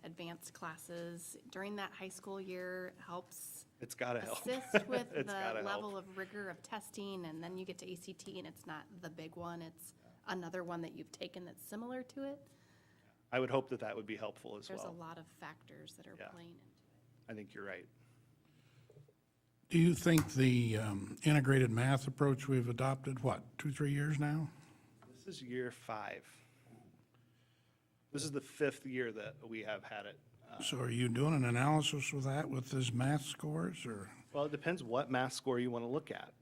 advanced classes during that high school year helps It's gotta help. assist with It's gotta the help. level of rigor of testing, and then you get to ACT and it's not the big one, it's another one that you've taken that's similar to it? I would hope that that would be helpful as There's well. a lot of factors that are Yeah. playing into it. I think you're right. Do you think the integrated math approach we've adopted, 2-3 years now? This is year 5. This is the 5th year that we have had it. So are you doing an analysis with that, with his math scores, or? Well, it depends what math score you want to look at.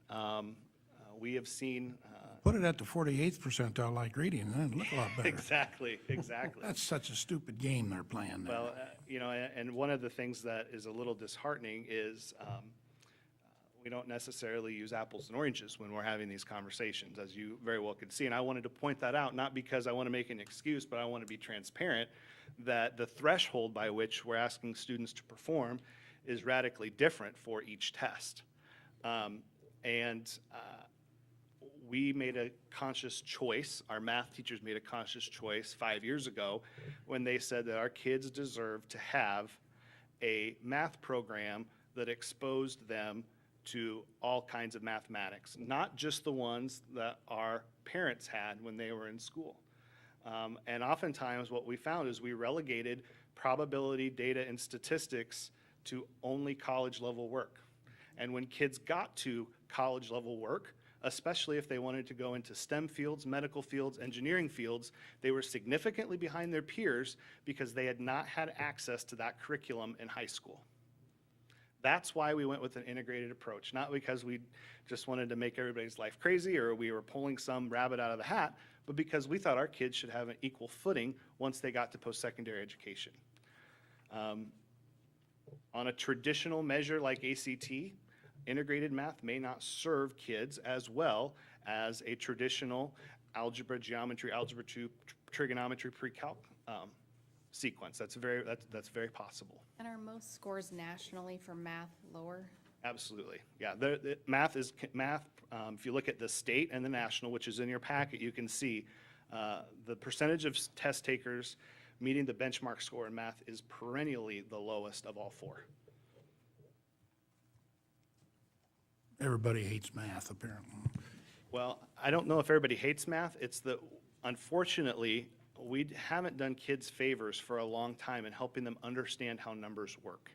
We have seen. Put it at the 48th percentile like reading, then it'd look a lot better. Exactly. That's such a stupid game they're playing there. Well, and one of the things that is a little disheartening is we don't necessarily use apples and oranges when we're having these conversations, as you very well could see. And I wanted to point that out, not because I want to make an excuse, but I want to be transparent that the threshold by which we're asking students to perform is radically different for each test. We made a conscious choice, our math teachers made a conscious choice 5 years ago when they said that our kids deserve to have a math program that exposed them to all kinds of mathematics, not just the ones that our parents had when they were in school. And oftentimes what we found is we relegated probability, data, and statistics to only college level work. And when kids got to college level work, especially if they wanted to go into STEM fields, medical fields, engineering fields, they were significantly behind their peers because they had not had access to that curriculum in high school. That's why we went with an integrated approach, not because we just wanted to make everybody's life crazy or we were pulling some rabbit out of the hat, but because we thought our kids should have an equal footing once they got to post-secondary education. On a traditional measure like ACT, integrated math may not serve kids as well as a traditional algebra, geometry, algebra 2, trigonometry, pre-calc sequence. That's very possible. And are most scores nationally for math lower? Absolutely, yeah. Math. If you look at the state and the national, which is in your packet, you can see the percentage of test takers meeting the benchmark score in math is perennially the lowest of all 4. Everybody hates math, apparently. Well, I don't know if everybody hates math. It's that, unfortunately, we haven't done kids favors for a long time in helping them understand how numbers work.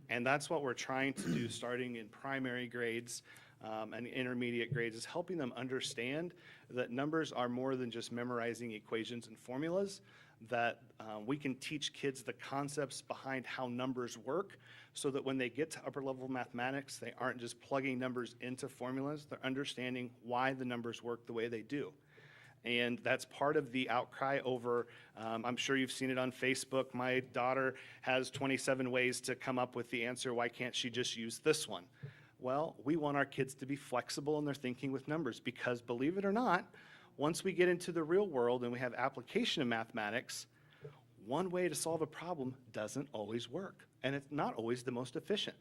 And that's what we're trying to do starting in primary grades and intermediate grades, is helping them understand that numbers are more than just memorizing equations and formulas, that we can teach kids the concepts behind how numbers work, so that when they get to upper level mathematics, they aren't just plugging numbers into formulas, they're understanding why the numbers work the way they do. And that's part of the outcry over, I'm sure you've seen it on Facebook, my daughter has 27 ways to come up with the answer, why can't she just use this one? Well, we want our kids to be flexible in their thinking with numbers, because believe it or not, once we get into the real world and we have application of mathematics, one way to solve a problem doesn't always work, and it's not always the most efficient.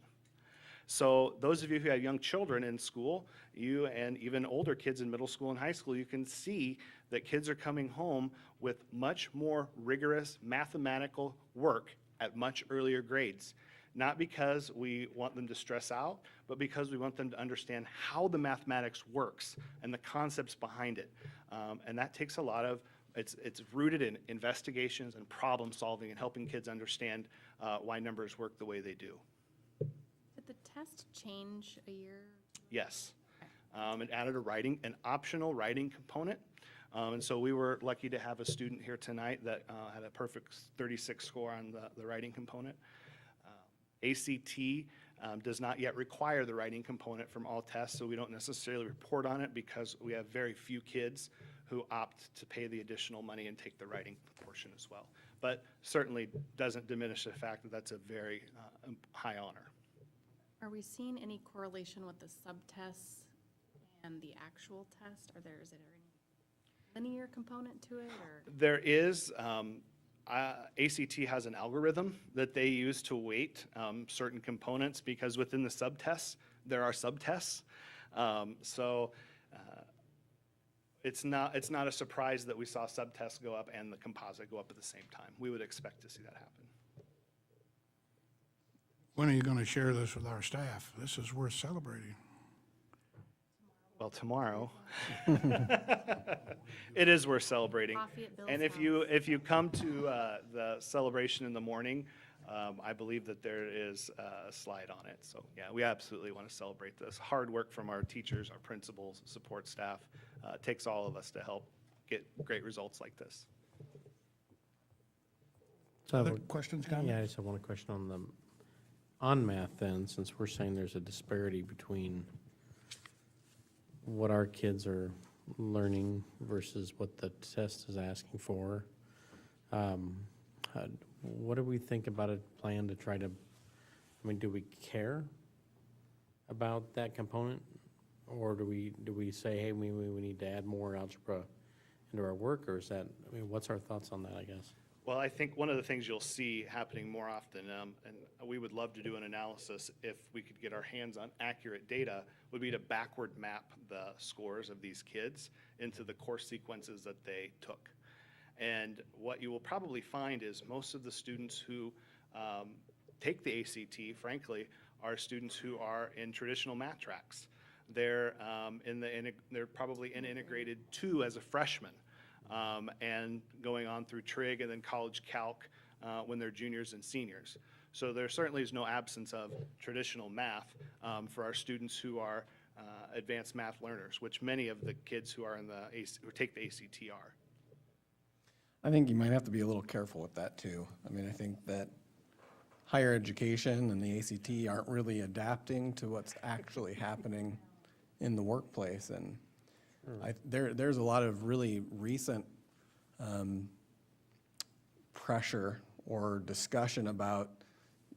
So those of you who have young children in school, you and even older kids in middle school and high school, you can see that kids are coming home with much more rigorous mathematical work at much earlier grades. Not because we want them to stress out, but because we want them to understand how the mathematics works and the concepts behind it. And that takes a lot of, it's rooted in investigations and problem solving and helping kids understand why numbers work the way they do. Did the test change a year? Yes. It added an optional writing component. And so we were lucky to have a student here tonight that had a perfect 36 score on the writing component. ACT does not yet require the writing component from all tests, so we don't necessarily report on it because we have very few kids who opt to pay the additional money and take the writing portion as well. But certainly doesn't diminish the fact that that's a very high honor. Are we seeing any correlation with the subtests and the actual test? Is there any linear component to it, or? There is. ACT has an algorithm that they use to weight certain components, because within the subtests, there are subtests. It's not a surprise that we saw subtests go up and the composite go up at the same time. We would expect to see that happen. When are you going to share this with our staff? This is worth celebrating. Well, tomorrow. It is worth celebrating. Coffee at Bill's And if you come to the celebration in the morning, I believe that there is a slide on it. So yeah, we absolutely want to celebrate this. Hard work from our teachers, our principals, support staff. It takes all of us to help get great results like this. So Other questions, comments? Yeah, I just have one question on math then, since we're saying there's a disparity between what our kids are learning versus what the test is asking for. What do we think about a plan to try to, do we care about that component? Or do we say, hey, we need to add more algebra into our work, or is that, what's our thoughts on that, I guess? Well, I think one of the things you'll see happening more often, and we would love to do an analysis if we could get our hands on accurate data, would be to backward map the scores of these kids into the course sequences that they took. And what you will probably find is most of the students who take the ACT, frankly, are students who are in traditional math tracks. They're they're probably in integrated 2 as a freshman. And going on through trig and then college calc when they're juniors and seniors. So there certainly is no absence of traditional math for our students who are advanced math learners, which many of the kids who are who take the ACT are. I think you might have to be a little careful with that too. I think that higher education and the ACT aren't really adapting to what's actually happening in the workplace, and there's a lot of really recent pressure or discussion about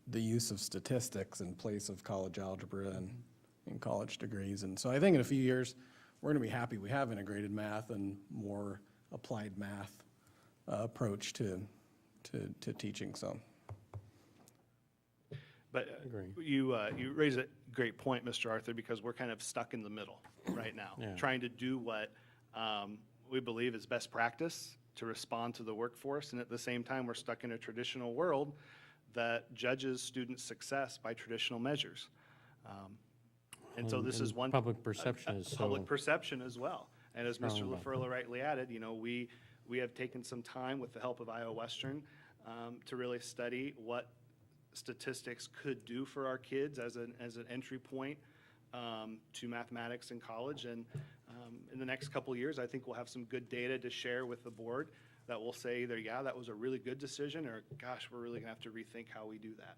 the use of statistics in place of college algebra and college degrees. And so I think in a few years, we're going to be happy we have integrated math and more applied math approach to teaching. So. But you raise a great point, Mr. Arthur, because we're kind of stuck in the middle right now, trying to do what we believe is best practice to respond to the workforce. And at the same time, we're stuck in a traditional world that judges student success by traditional measures. And so this is one. Public perception is so. Public perception as well. And as Mr. strong about LaFurla rightly added, you know, we have taken some time with the help of Iowa Western to really study what statistics could do for our kids as an entry point to mathematics in college. And in the next couple of years, I think we'll have some good data to share with the board that will say either, yeah, that was a really good decision, or gosh, we're really gonna have to rethink how we do that.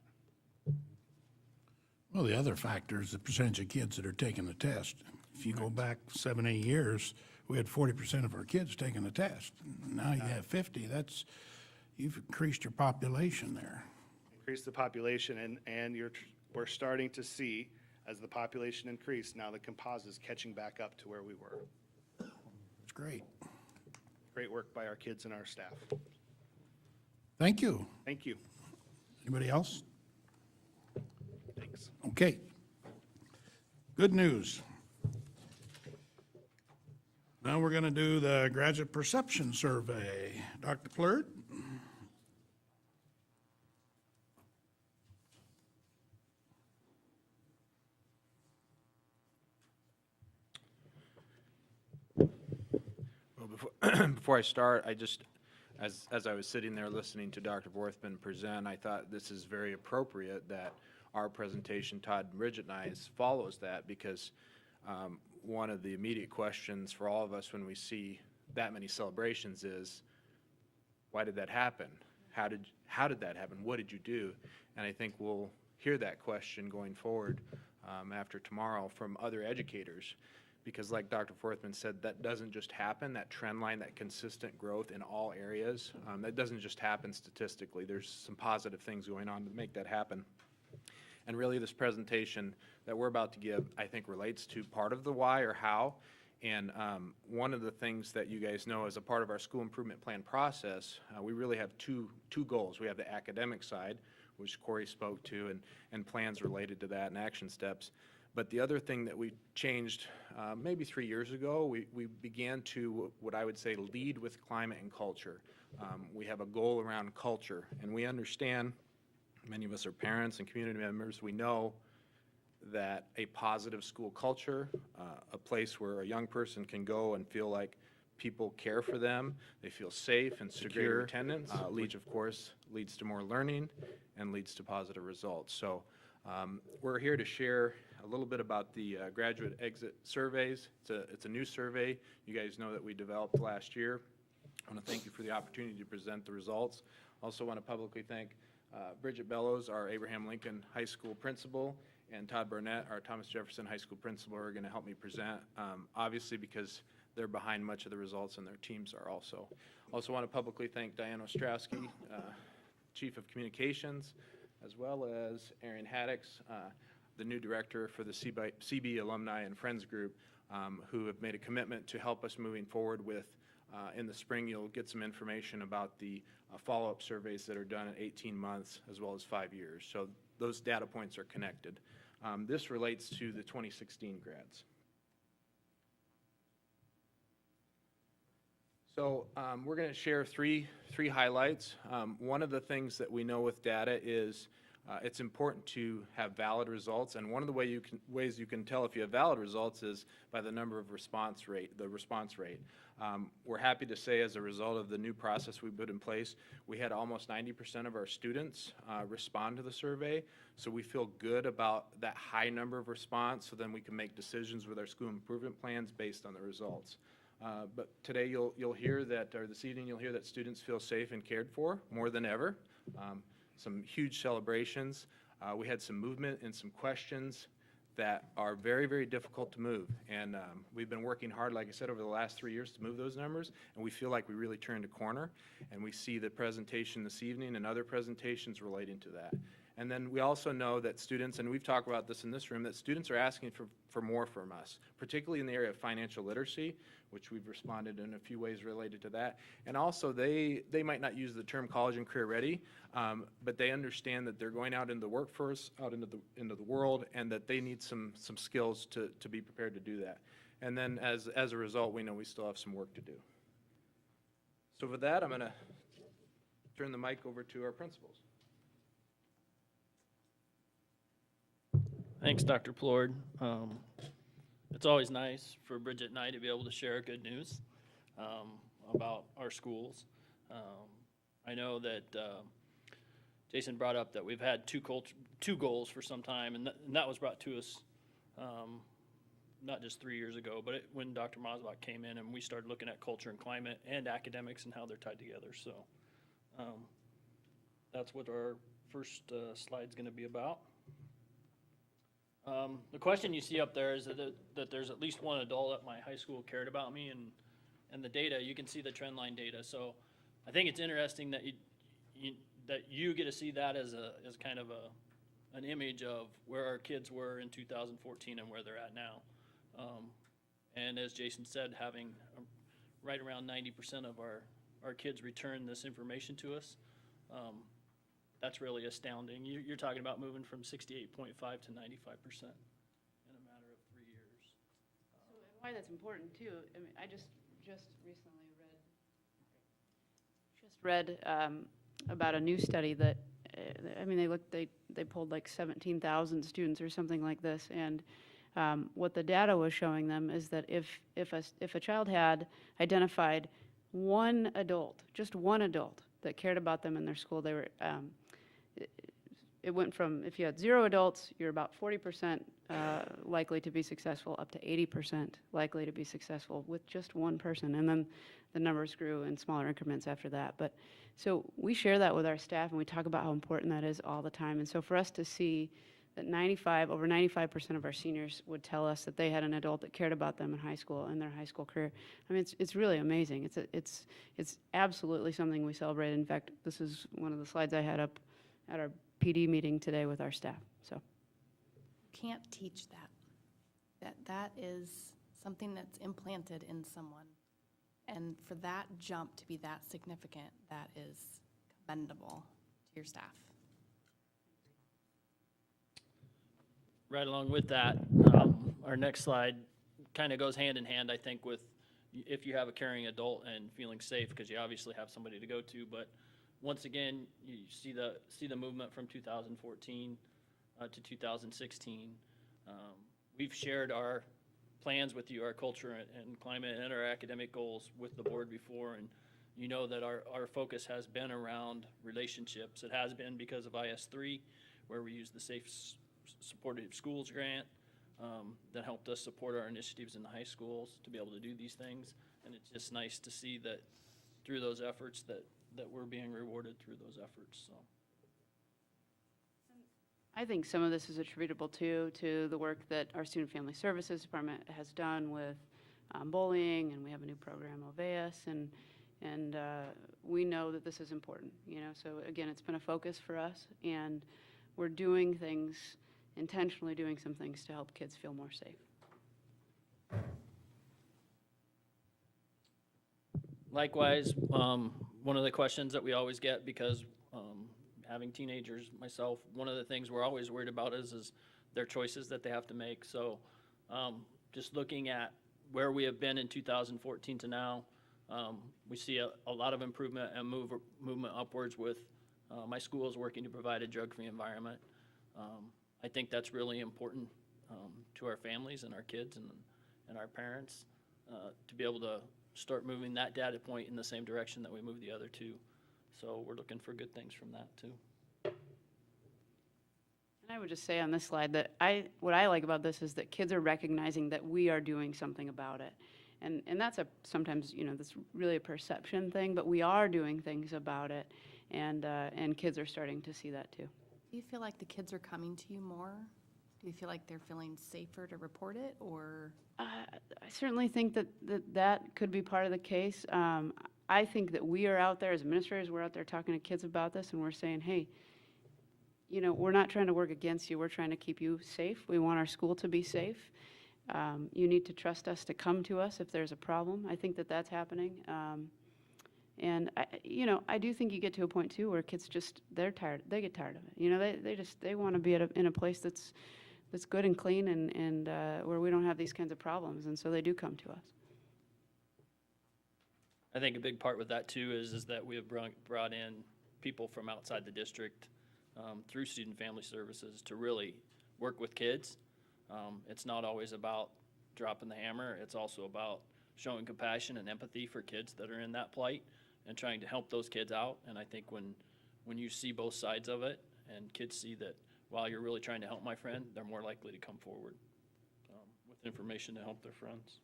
Well, the other factor is the percentage of kids that are taking the test. If you go back 7, 8 years, we had 40% of our kids taking the test. Now you have 50. You've increased your population there. Increase the population, and we're starting to see, as the population increased, now the composite's catching back up to where we were. It's great. Great work by our kids and our staff. Thank you. Thank you. Anybody else? Thanks. Okay. Good news. Now we're going to do the graduate perception survey. Dr. Plurd? Well, before I start, I just, as I was sitting there listening to Dr. Borthman present, I thought this is very appropriate that our presentation, Todd, Bridget, and I, follows that, because one of the immediate questions for all of us when we see that many celebrations is, why did that happen? How did that happen? What did you do? And I think we'll hear that question going forward after tomorrow from other educators, because like Dr. Forthman said, that doesn't just happen, that trend line, that consistent growth in all areas, that doesn't just happen statistically. There's some positive things going on to make that happen. And really, this presentation that we're about to give, I think, relates to part of the why or how. And one of the things that you guys know, as a part of our school improvement plan process, we really have two goals. We have the academic side, which Corey spoke to, and plans related to that and action steps. But the other thing that we changed maybe 3 years ago, we began to, what I would say, lead with climate and culture. We have a goal around culture, and we understand, many of us are parents and community members, we know that a positive school culture, a place where a young person can go and feel like people care for them, they feel safe and secure, attendance, which of course leads to more learning and leads to positive results. So we're here to share a little bit about the graduate exit surveys. It's a new survey. You guys know that we developed last year. I want to thank you for the opportunity to present the results. Also want to publicly thank Bridget Bellows, our Abraham Lincoln High School principal, and Todd Burnett, our Thomas Jefferson High School principal, are going to help me present, obviously because they're behind much of the results and their teams are also. Also want to publicly thank Diane Ostrowski, Chief of Communications, as well as Aaron Haddix, the new director for the CB Alumni and Friends Group, who have made a commitment to help us moving forward with. In the spring, you'll get some information about the follow-up surveys that are done at 18 months as well as 5 years. So those data points are connected. This relates to the 2016 grads. So we're going to share three highlights. One of the things that we know with data is it's important to have valid results, and one of the ways you can tell if you have valid results is by the number of response rate. We're happy to say, as a result of the new process we put in place, we had almost 90% of our students respond to the survey, so we feel good about that high number of response, so then we can make decisions with our school improvement plans based on the results. But today you'll hear that, or this evening you'll hear that students feel safe and cared for more than ever. Some huge celebrations. We had some movement and some questions that are very, very difficult to move. And we've been working hard, like I said, over the last 3 years to move those numbers, and we feel like we really turned a corner. And we see the presentation this evening and other presentations relating to that. And then we also know that students, and we've talked about this in this room, that students are asking for more from us, particularly in the area of financial literacy, which we've responded in a few ways related to that. And also they might not use the term college and career ready, but they understand that they're going out into the workforce, out into the world, and that they need some skills to be prepared to do that. And then as a result, we know we still have some work to do. So with that, I'm going to turn the mic over to our principals. Thanks, Dr. Plord. It's always nice for Bridget and I to be able to share good news about our schools. I know that Jason brought up that we've had two goals for some time, and that was brought to us not just 3 years ago, but when Dr. Masbach came in and we started looking at culture and climate and academics and how they're tied together. So that's what our first slide's going to be about. The question you see up there is that there's at least one adult at my high school cared about me, and the data, you can see the trend line data. So I think it's interesting that you get to see that as kind of an image of where our kids were in 2014 and where they're at now. And as Jason said, having right around 90% of our kids return this information to us, that's really astounding. You're talking about moving from 68.5 to 95% in a matter of 3 years. Why that's important too, I mean, I just recently read about a new study that, I mean, they pulled like 17,000 students or something like this, and what the data was showing them is that if a child had identified one adult, just one adult that cared about them in their school, they were it went from, if you had 0 adults, you're about 40% likely to be successful, up to 80% likely to be successful with just one person. And then the numbers grew in smaller increments after that. But so we share that with our staff, and we talk about how important that is all the time. And so for us to see that over 95% of our seniors would tell us that they had an adult that cared about them in high school, in their high school career, I mean, it's really amazing. It's absolutely something we celebrate. In fact, this is one of the slides I had up at our PD meeting today with our staff. So Can't teach that. That is something that's implanted in someone. And for that jump to be that significant, that is commendable to your staff. Right along with that, our next slide kind of goes hand in hand, I think, with if you have a caring adult and feeling safe, because you obviously have somebody to go to. But once again, you see the movement from 2014 to 2016. We've shared our plans with you, our culture and climate and our academic goals with the board before, and you know that our focus has been around relationships. It has been because of IS3, where we use the Safe Supportive Schools grant that helped us support our initiatives in the high schools to be able to do these things. And it's just nice to see that through those efforts that we're being rewarded through those efforts. So I think some of this is attributable to the work that our Student Family Services Department has done with bullying, and we have a new program, OVEAS, and we know that this is important, so again, it's been a focus for us, and we're doing things, intentionally doing some things to help kids feel more safe. likewise, one of the questions that we always get, because having teenagers myself, one of the things we're always worried about is their choices that they have to make. So just looking at where we have been in 2014 to now, we see a lot of improvement and movement upwards with my school is working to provide a drug-free environment. I think that's really important to our families and our kids and our parents to be able to start moving that data point in the same direction that we move the other two. So we're looking for good things from that too. And I would just say on this slide that what I like about this is that kids are recognizing that we are doing something about it. And that's sometimes, that's really a perception thing, but we are doing things about it, and kids are starting to see that too. Do you feel like the kids are coming to you more? Do you feel like they're feeling safer to report it, or? I certainly think that could be part of the case. I think that we are out there as administrators, we're out there talking to kids about this, and we're saying, hey, we're not trying to work against you, we're trying to keep you safe. We want our school to be safe. You need to trust us to come to us if there's a problem. I think that's happening. And I do think you get to a point too where kids they're tired. They get tired of it. They want to be in a place that's good and clean and where we don't have these kinds of problems, and so they do come to us. I think a big part with that too is that we have brought in people from outside the district through Student Family Services to really work with kids. It's not always about dropping the hammer. It's also about showing compassion and empathy for kids that are in that plight and trying to help those kids out. And I think when you see both sides of it and kids see that while you're really trying to help my friend, they're more likely to come forward with information to help their friends.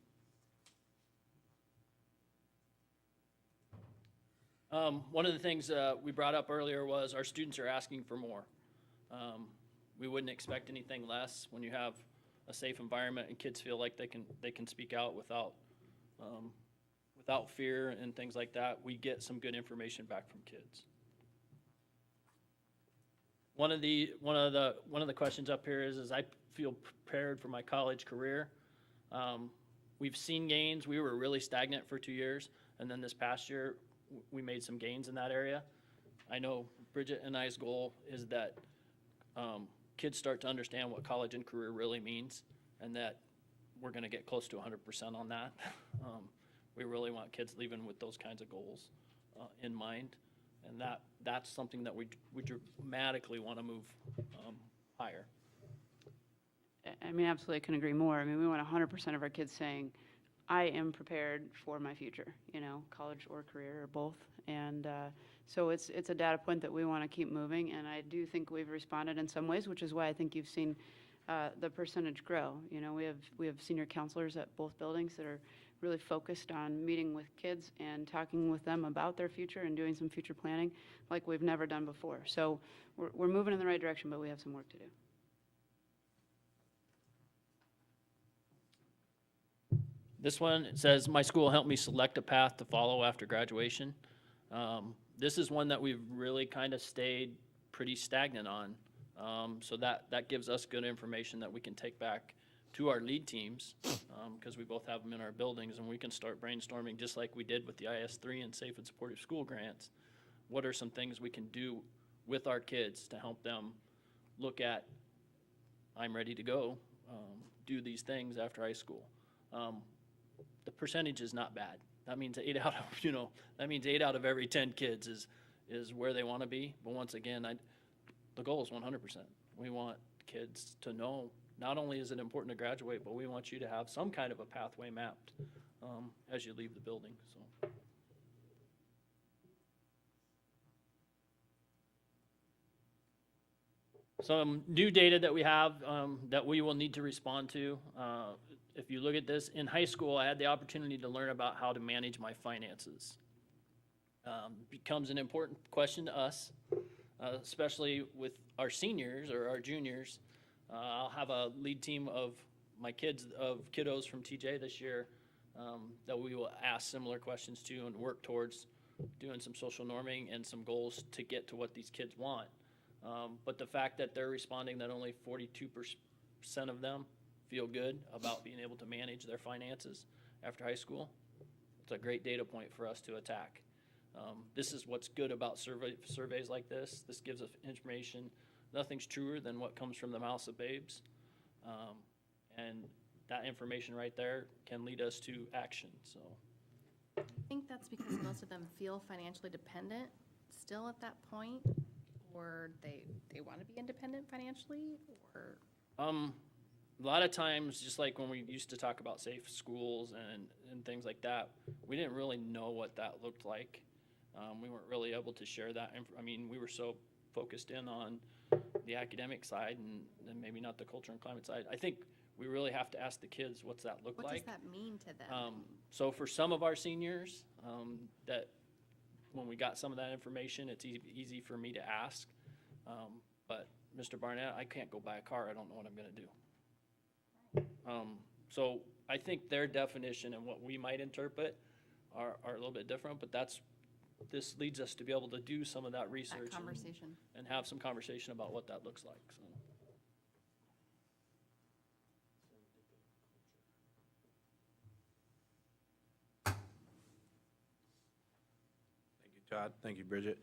One of the things we brought up earlier was our students are asking for more. We wouldn't expect anything less when you have a safe environment and kids feel like they can speak out without fear and things like that. We get some good information back from kids. One of the questions up here is I feel prepared for my college career. We've seen gains. We were really stagnant for 2 years, and then this past year we made some gains in that area. I know Bridget and I's goal is that kids start to understand what college and career really means, and that we're going to get close to 100% on that. We really want kids leaving with those kinds of goals in mind, and that's something that we dramatically want to move higher. I mean, absolutely, I couldn't agree more. I mean, we want 100% of our kids saying, I am prepared for my future, you know, college or career or both. And so it's a data point that we want to keep moving. And I do think we've responded in some ways, which is why I think you've seen the percentage grow. You know, we have senior counselors at both buildings that are really focused on meeting with kids and talking with them about their future and doing some future planning like we've never done before. So we're moving in the right direction, but we have some work to do. This one says, my school helped me select a path to follow after graduation. This is one that we've really kind of stayed pretty stagnant on. So that gives us good information that we can take back to our lead teams, because we both have them in our buildings, and we can start brainstorming just like we did with the IS3 and Safe and Supportive School grants. What are some things we can do with our kids to help them look at, I'm ready to go, do these things after high school. The percentage is not bad. That means 8 out of every 10 kids is where they want to be. But once again, the goal is 100%. We want kids to know not only is it important to graduate, but we want you to have some kind of a pathway mapped as you leave the building. So. Some new data that we have that we will need to respond to. If you look at this, in high school, I had the opportunity to learn about how to manage my finances. Becomes an important question to us, especially with our seniors or our juniors. I'll have a lead team of my kiddos from TJ this year that we will ask similar questions to and work towards doing some social norming and some goals to get to what these kids want. But the fact that they're responding that only 42% of them feel good about being able to manage their finances after high school, it's a great data point for us to attack. This is what's good about surveys like this. This gives us information. Nothing's truer than what comes from the mouths of babes. And that information right there can lead us to action. So I think that's because most of them feel financially dependent still at that point, or they want to be independent financially, or? A lot of times, just like when we used to talk about safe schools and things like that, we didn't really know what that looked like. We weren't really able to share that. I mean, we were so focused in on the academic side and maybe not the culture and climate side. I think we really have to ask the kids, what's that look like? What does that mean to them? So for some of our seniors, that when we got some of that information, it's easy for me to ask. But Mr. Barnett, I can't go buy a car. I don't know what I'm going to do. So I think their definition and what we might interpret are a little bit different, but this leads us to be able to do some of that research and have some conversation about what that looks like. So. Thank you, Todd. Thank you, Bridget.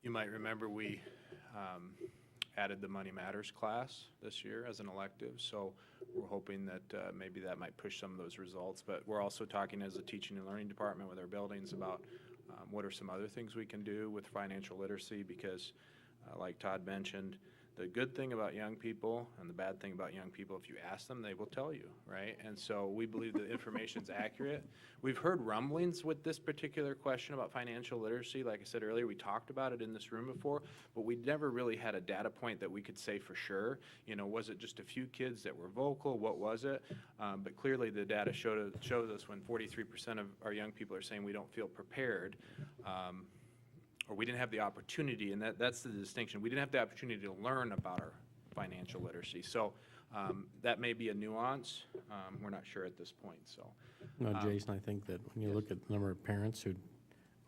You might remember we added the Money Matters class this year as an elective. So we're hoping that maybe that might push some of those results. But we're also talking as a teaching and learning department with our buildings about what are some other things we can do with financial literacy, because like Todd mentioned, the good thing about young people and the bad thing about young people, if you ask them, they will tell you, right? And so we believe the information's accurate. We've heard rumblings with this particular question about financial literacy. Like I said earlier, we talked about it in this room before, but we never really had a data point that we could say for sure. You know, was it just a few kids that were vocal? What was it? But clearly the data shows us when 43% of our young people are saying we don't feel prepared, or we didn't have the opportunity, and that's the distinction. We didn't have the opportunity to learn about our financial literacy. So that may be a nuance. We're not sure at this point, so. No, Jason, I think that when you look at the number of parents who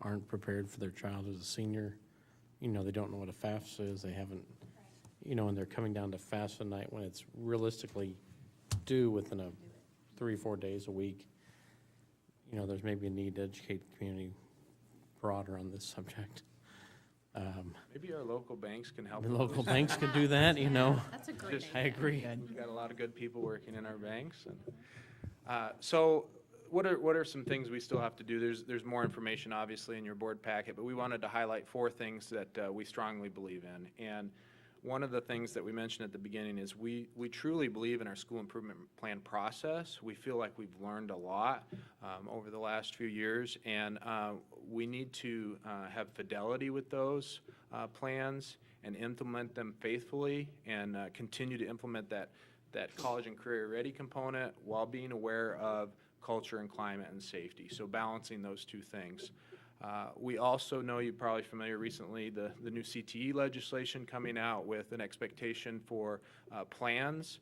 aren't prepared for their child as a senior, you know, they don't know what a FAFSA is, they haven't, you know, and they're coming down to FAFSA night when it's realistically due within 3 or 4 days a week. You know, there's maybe a need to educate the community broader on this subject. Maybe our local banks can help. The local banks could do that, you know. That's a great I agree. We've got a lot of good people working in our banks. And, so what are some things we still have to do? There's more information obviously in your board packet, but we wanted to highlight 4 things that we strongly believe in. And one of the things that we mentioned at the beginning is we truly believe in our school improvement plan process. We feel like we've learned a lot over the last few years, and we need to have fidelity with those plans and implement them faithfully, and continue to implement that college and career ready component while being aware of culture and climate and safety. So balancing those 2 things. We also know you're probably familiar recently, the new CTE legislation coming out with an expectation for plans.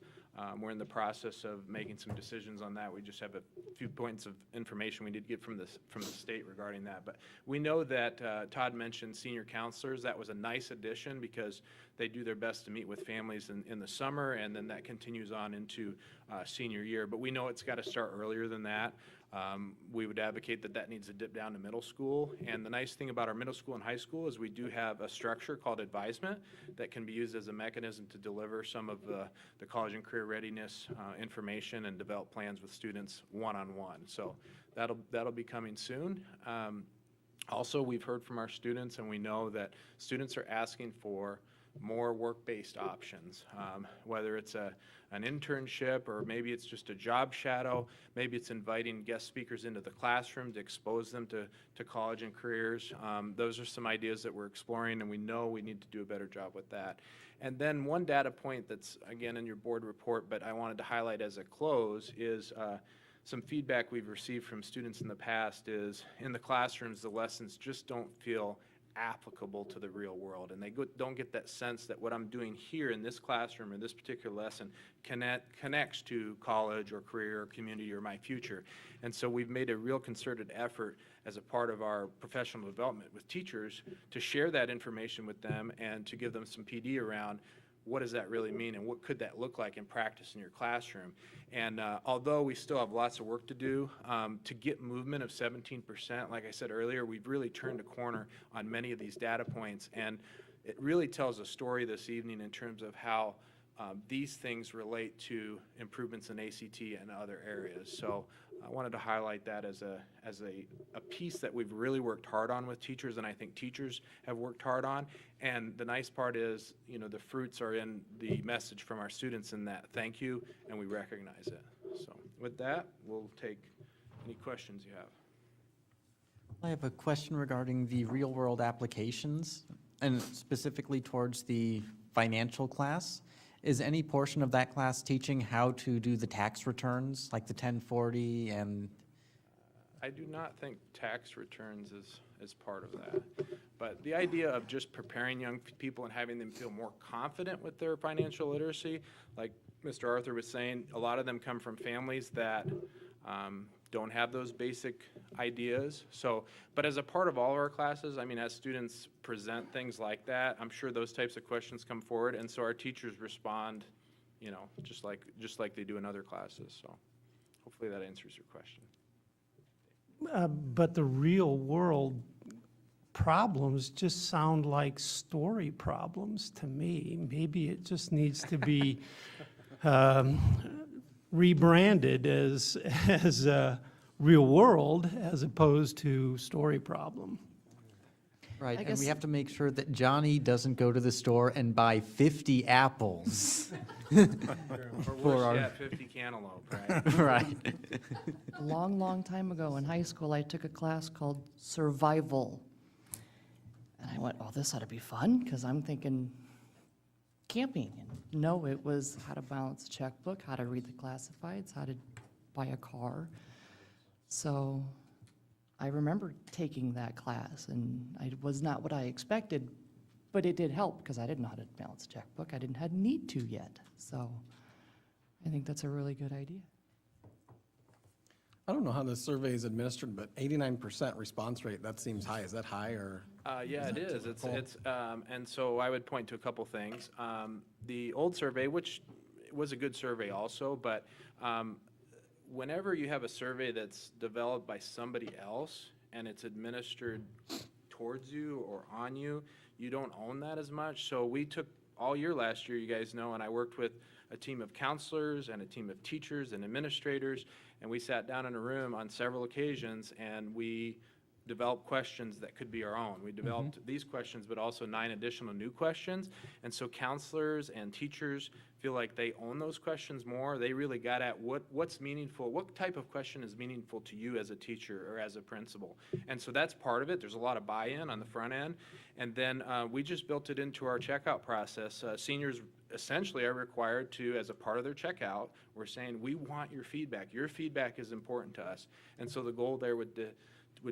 We're in the process of making some decisions on that. We just have a few points of information we need to get from the state regarding that. But we know that Todd mentioned senior counselors. That was a nice addition because they do their best to meet with families in the summer, and then that continues on into senior year. But we know it's got to start earlier than that. We would advocate that needs to dip down to middle school. And the nice thing about our middle school and high school is we do have a structure called advisement that can be used as a mechanism to deliver some of the college and career readiness information and develop plans with students one-on-one. So that'll be coming soon. Also, we've heard from our students, and we know that students are asking for more work-based options, whether it's an internship, or maybe it's just a job shadow, maybe it's inviting guest speakers into the classroom to expose them to college and careers. Those are some ideas that we're exploring, and we know we need to do a better job with that. And then one data point that's, again, in your board report, but I wanted to highlight as a close, is some feedback we've received from students in the past is, in the classrooms, the lessons just don't feel applicable to the real world, and they don't get that sense that what I'm doing here in this classroom or this particular lesson connects to college or career or community or my future. And so we've made a real concerted effort as a part of our professional development with teachers to share that information with them and to give them some PD around what does that really mean and what could that look like in practice in your classroom. And although we still have lots of work to do, to get movement of 17%, like I said earlier, we've really turned a corner on many of these data points. And it really tells a story this evening in terms of how these things relate to improvements in ACT and other areas. So I wanted to highlight that as a piece that we've really worked hard on with teachers, and I think teachers have worked hard on. And the nice part is, you know, the fruits are in the message from our students in that thank you, and we recognize it. So with that, we'll take any questions you have. I have a question regarding the real-world applications, and specifically towards the financial class. Is any portion of that class teaching how to do the tax returns, like the 1040 and? I do not think tax returns is part of that. But the idea of just preparing young people and having them feel more confident with their financial literacy, like Mr. Arthur was saying, a lot of them come from families that don't have those basic ideas. So, but as a part of all of our classes, I mean, as students present things like that, I'm sure those types of questions come forward, and so our teachers respond, you know, just like they do in other classes. So hopefully that answers your question. But the real world problems just sound like story problems to me. Maybe it just needs to be rebranded as real world as opposed to story problem. Right, and guess- we have to make sure that Johnny doesn't go to the store and buy 50 apples. Or For worse our- yet, 50 cantaloupe, right? Right. A long, long time ago in high school, I took a class called survival. And I went, oh, this ought to be fun, because I'm thinking camping. And no, it was how to balance a checkbook, how to read the classifieds, how to buy a car. So I remember taking that class, and it was not what I expected, but it did help, because I didn't know how to balance a checkbook. I didn't have need to yet. So I think that's a really good idea. I don't know how this survey is administered, but 89% response rate, that seems high. Is that high or? Yeah, it is. It's and so I would point to a couple things. The old survey, which was a good survey also, but whenever you have a survey that's developed by somebody else and it's administered towards you or on you, you don't own that as much. So we took all year last year, you guys know, and I worked with a team of counselors and a team of teachers and administrators, and we sat down in a room on several occasions and we developed questions that could be our own. We developed these questions, but also 9 additional new questions. And so counselors and teachers feel like they own those questions more. They really got at what's meaningful, what type of question is meaningful to you as a teacher or as a principal. And so that's part of it. There's a lot of buy-in on the front end. And then we just built it into our checkout process. Seniors essentially are required to, as a part of their checkout, we're saying, we want your feedback. Your feedback is important to us. And so the goal there would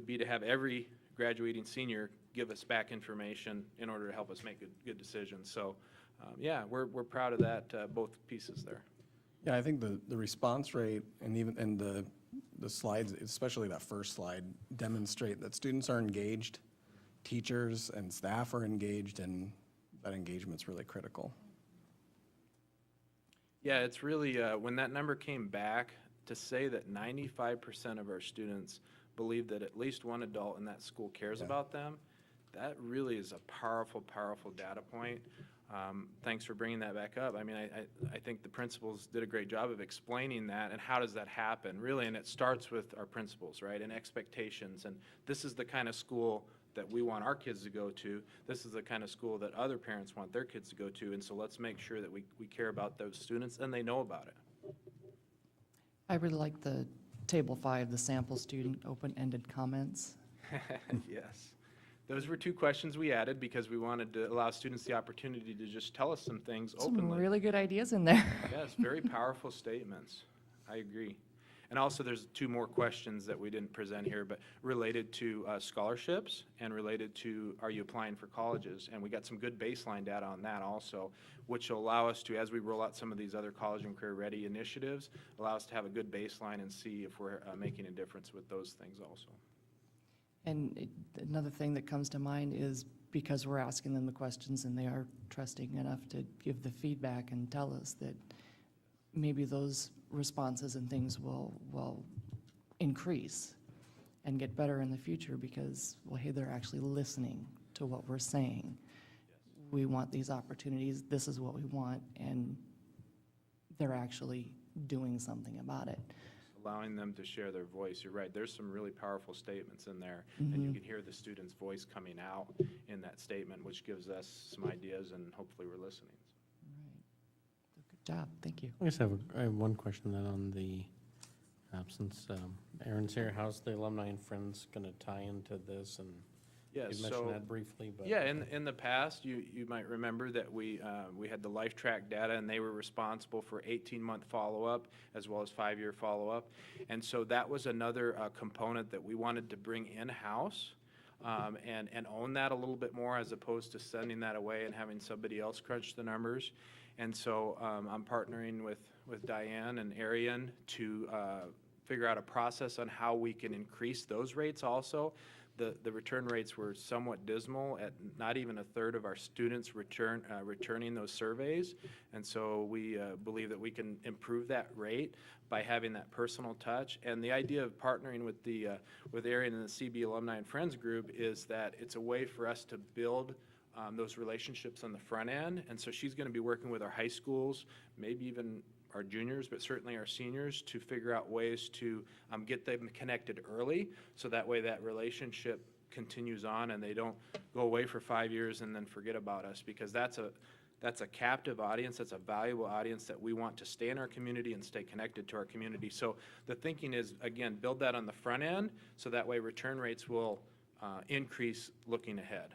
be to have every graduating senior give us back information in order to help us make good decisions. So, yeah, we're proud of that, both pieces there. Yeah, I think the response rate and the slides, especially that first slide, demonstrate that students are engaged, teachers and staff are engaged, and that engagement's really critical. Yeah, it's really, when that number came back, to say that 95% of our students believe that at least one adult in that school cares about them, that really is a powerful, powerful data point. Thanks for bringing that back up. I mean, I think the principals did a great job of explaining that and how does that happen, really, and it starts with our principals, right, and expectations, and this is the kind of school that we want our kids to go to. This is the kind of school that other parents want their kids to go to, and so let's make sure that we care about those students and they know about it. I really like the Table 5, the sample student open-ended comments. Yes. Those were 2 questions we added because we wanted to allow students the opportunity to just tell us some things Some openly. really good ideas in there. Yes, very powerful statements. I agree. And also, there's 2 more questions that we didn't present here, but related to scholarships and related to, are you applying for colleges? And we got some good baseline data on that also, which will allow us to, as we roll out some of these other college and career ready initiatives, allow us to have a good baseline and see if we're making a difference with those things also. And another thing that comes to mind is because we're asking them the questions and they are trusting enough to give the feedback and tell us that maybe those responses and things will increase and get better in the future because, well, hey, they're actually listening to what we're saying. We want these opportunities, this is what we want, and they're actually doing something about it. Allowing them to share their voice. You're right, there's some really powerful statements in there, and you can hear the student's voice coming out in that statement, which gives us some ideas, and hopefully we're listening. Good job, thank you. I guess I have one question then on the absence. Aaron's here, how's the Alumni and Friends going to tie into this? And Yeah, you mentioned that briefly, but. Yeah, in the past, you might remember that we had the LifeTrack data, and they were responsible for 18-month follow-up as well as 5-year follow-up. And so that was another component that we wanted to bring in-house and own that a little bit more as opposed to sending that away and having somebody else crunch the numbers. And so I'm partnering with Diane and Arian to figure out a process on how we can increase those rates also. the return rates were somewhat dismal at not even a third of our students returning those surveys. And so we believe that we can improve that rate by having that personal touch. And the idea of partnering with with Erin and the CB Alumni and Friends group is that it's a way for us to build those relationships on the front end. And so she's going to be working with our high schools, maybe even our juniors, but certainly our seniors, to figure out ways to get them connected early, so that way that relationship continues on and they don't go away for 5 years and then forget about us, because that's a captive audience, that's a valuable audience that we want to stay in our community and stay connected to our community. So the thinking is, again, build that on the front end, so that way return rates will increase looking ahead.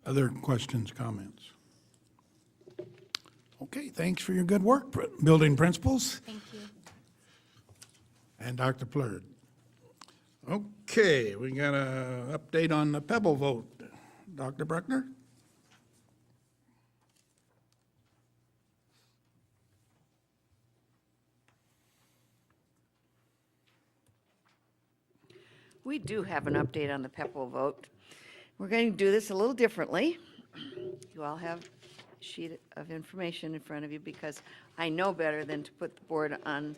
Other questions, comments? Okay, thanks for your good work, building principals. Thank you. And Dr. Plurd. Okay, we got an update on the Pebble vote. Dr. Bruckner? We do have an update on the Pepple vote. We're going to do this a little differently. You all have a sheet of information in front of you, because I know better than to put the board on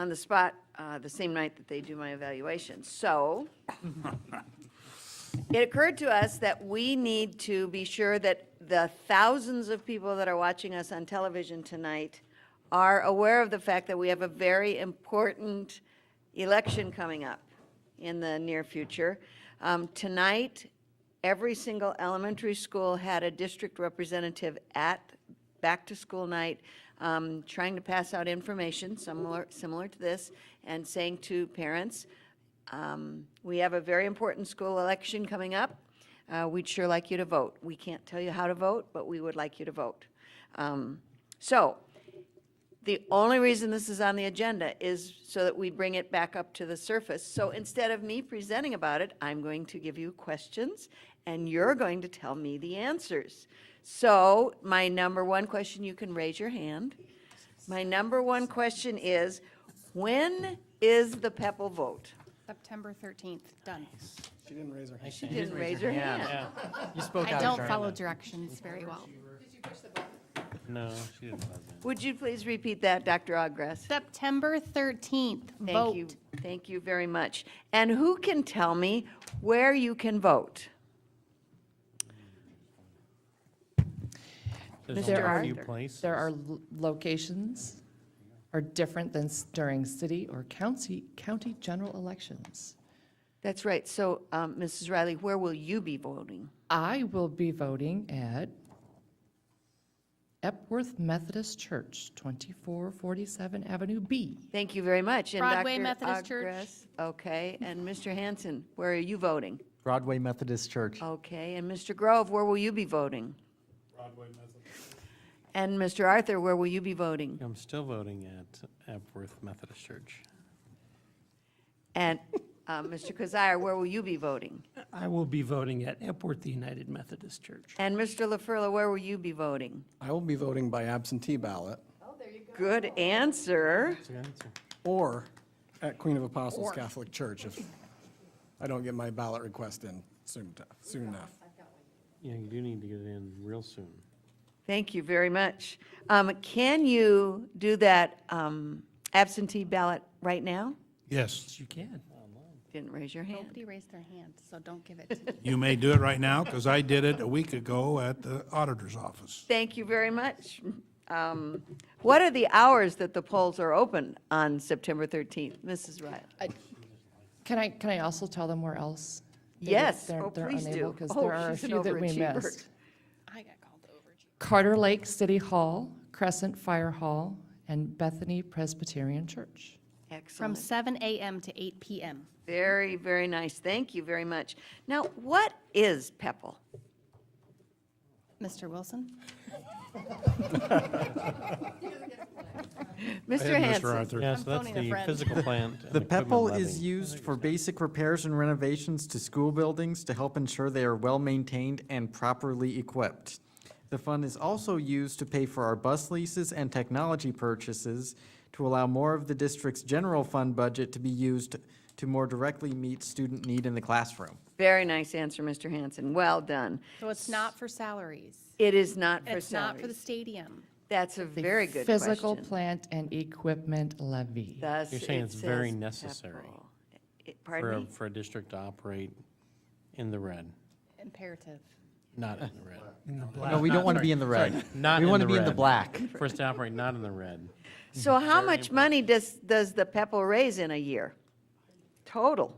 the spot the same night that they do my evaluation. So it occurred to us that we need to be sure that the thousands of people that are watching us on television tonight are aware of the fact that we have a very important election coming up in the near future. Tonight, every single elementary school had a district representative at back-to-school night, trying to pass out information similar to this, and saying to parents, we have a very important school election coming up. We'd sure like you to vote. We can't tell you how to vote, but we would like you to vote. So the only reason this is on the agenda is so that we bring it back up to the surface. So instead of me presenting about it, I'm going to give you questions, and you're going to tell me the answers. So my number one question, you can raise your hand. My number one question is, when is the Pepple vote? September 13th, done. She didn't raise her hand. She didn't raise her hand. You spoke I out don't during follow that. directions very well. No, she didn't buzz in. Would you please repeat that, Dr. Ogres? September 13th, Thank you. vote. Thank you very much. And who can tell me where you can vote? There's Mr. only a few Arthur. places. There are locations are different than during city or county general elections. That's right. So, Mrs. Riley, where will you be voting? I will be voting at Epworth Methodist Church, 2447 Avenue B. Thank you very much. And Broadway Dr. Methodist Church. Ogres, okay. And Mr. Hanson, where are you voting? Broadway Methodist Church. Okay. And Mr. Grove, where will you be voting? Broadway Methodist. And Mr. Arthur, where will you be voting? I'm still voting at Epworth Methodist Church. And Mr. Kazire, where will you be voting? I will be voting at Epworth United Methodist Church. And Mr. LaFurla, where will you be voting? I will be voting by absentee ballot Good answer. That's a good answer. or at Queen of Apostles Catholic Church if I don't get my ballot request in soon enough. Yeah, you do need to get it in real soon. Thank you very much. Can you do that absentee ballot right now? Yes, You can. Didn't raise your hand. Nobody raised their hand, so don't give it to me. you may do it right now, because I did it a week ago at the auditor's office. Thank you very much. What are the hours that the polls are open on September 13th? Mrs. Riley? Can I also tell them where else? Yes. They're Oh, please unable, do. 'cause Oh, there are a she's an few that we overachiever. missed. I got called over. Carter Lake City Hall, Crescent Fire Hall, and Bethany Presbyterian Church. From Excellent. 7 a.m. to 8 p.m. Very, very nice. Thank you very much. Now, what is Pepple? Mr. Wilson? Mr. ahead, Mr. Hanson? Arthur. Yeah, so that's phoning a the friend. physical plant. and The equipment PEPAL is levy. used for basic repairs and renovations to school buildings to help ensure they are well-maintained and properly equipped. The fund is also used to pay for our bus leases and technology purchases to allow more of the district's general fund budget to be used to more directly meet student need in the classroom. Very nice answer, Mr. Hanson. Well done. So it's not for salaries. It is not And for it's not for the salaries. stadium. That's a The very good Physical question. plant and equipment levy. Thus, You're saying it it's very says necessary PEPAL. for Pardon a, me? for a district to operate in the red, Imperative. not in the red. No, we don't want to be in the Sorry, red. not We in want to the be in the red. black. For us to operate not in the red. So how much money does the PEPAL raise in a year? Total?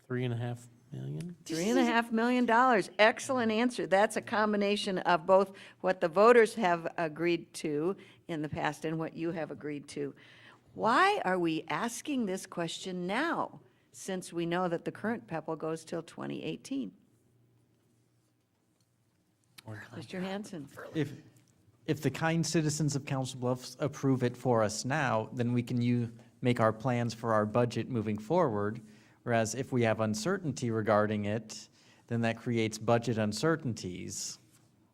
$3.5 million? $3.5 million. Excellent answer. That's a combination of both what the voters have agreed to in the past and what you have agreed to. Why are we asking this question now, since we know that the current PEPAL goes till 2018? Mr. Hanson? If the kind citizens of Council Bluffs approve it for us now, then we can make our plans for our budget moving forward. Whereas if we have uncertainty regarding it, then that creates budget uncertainties.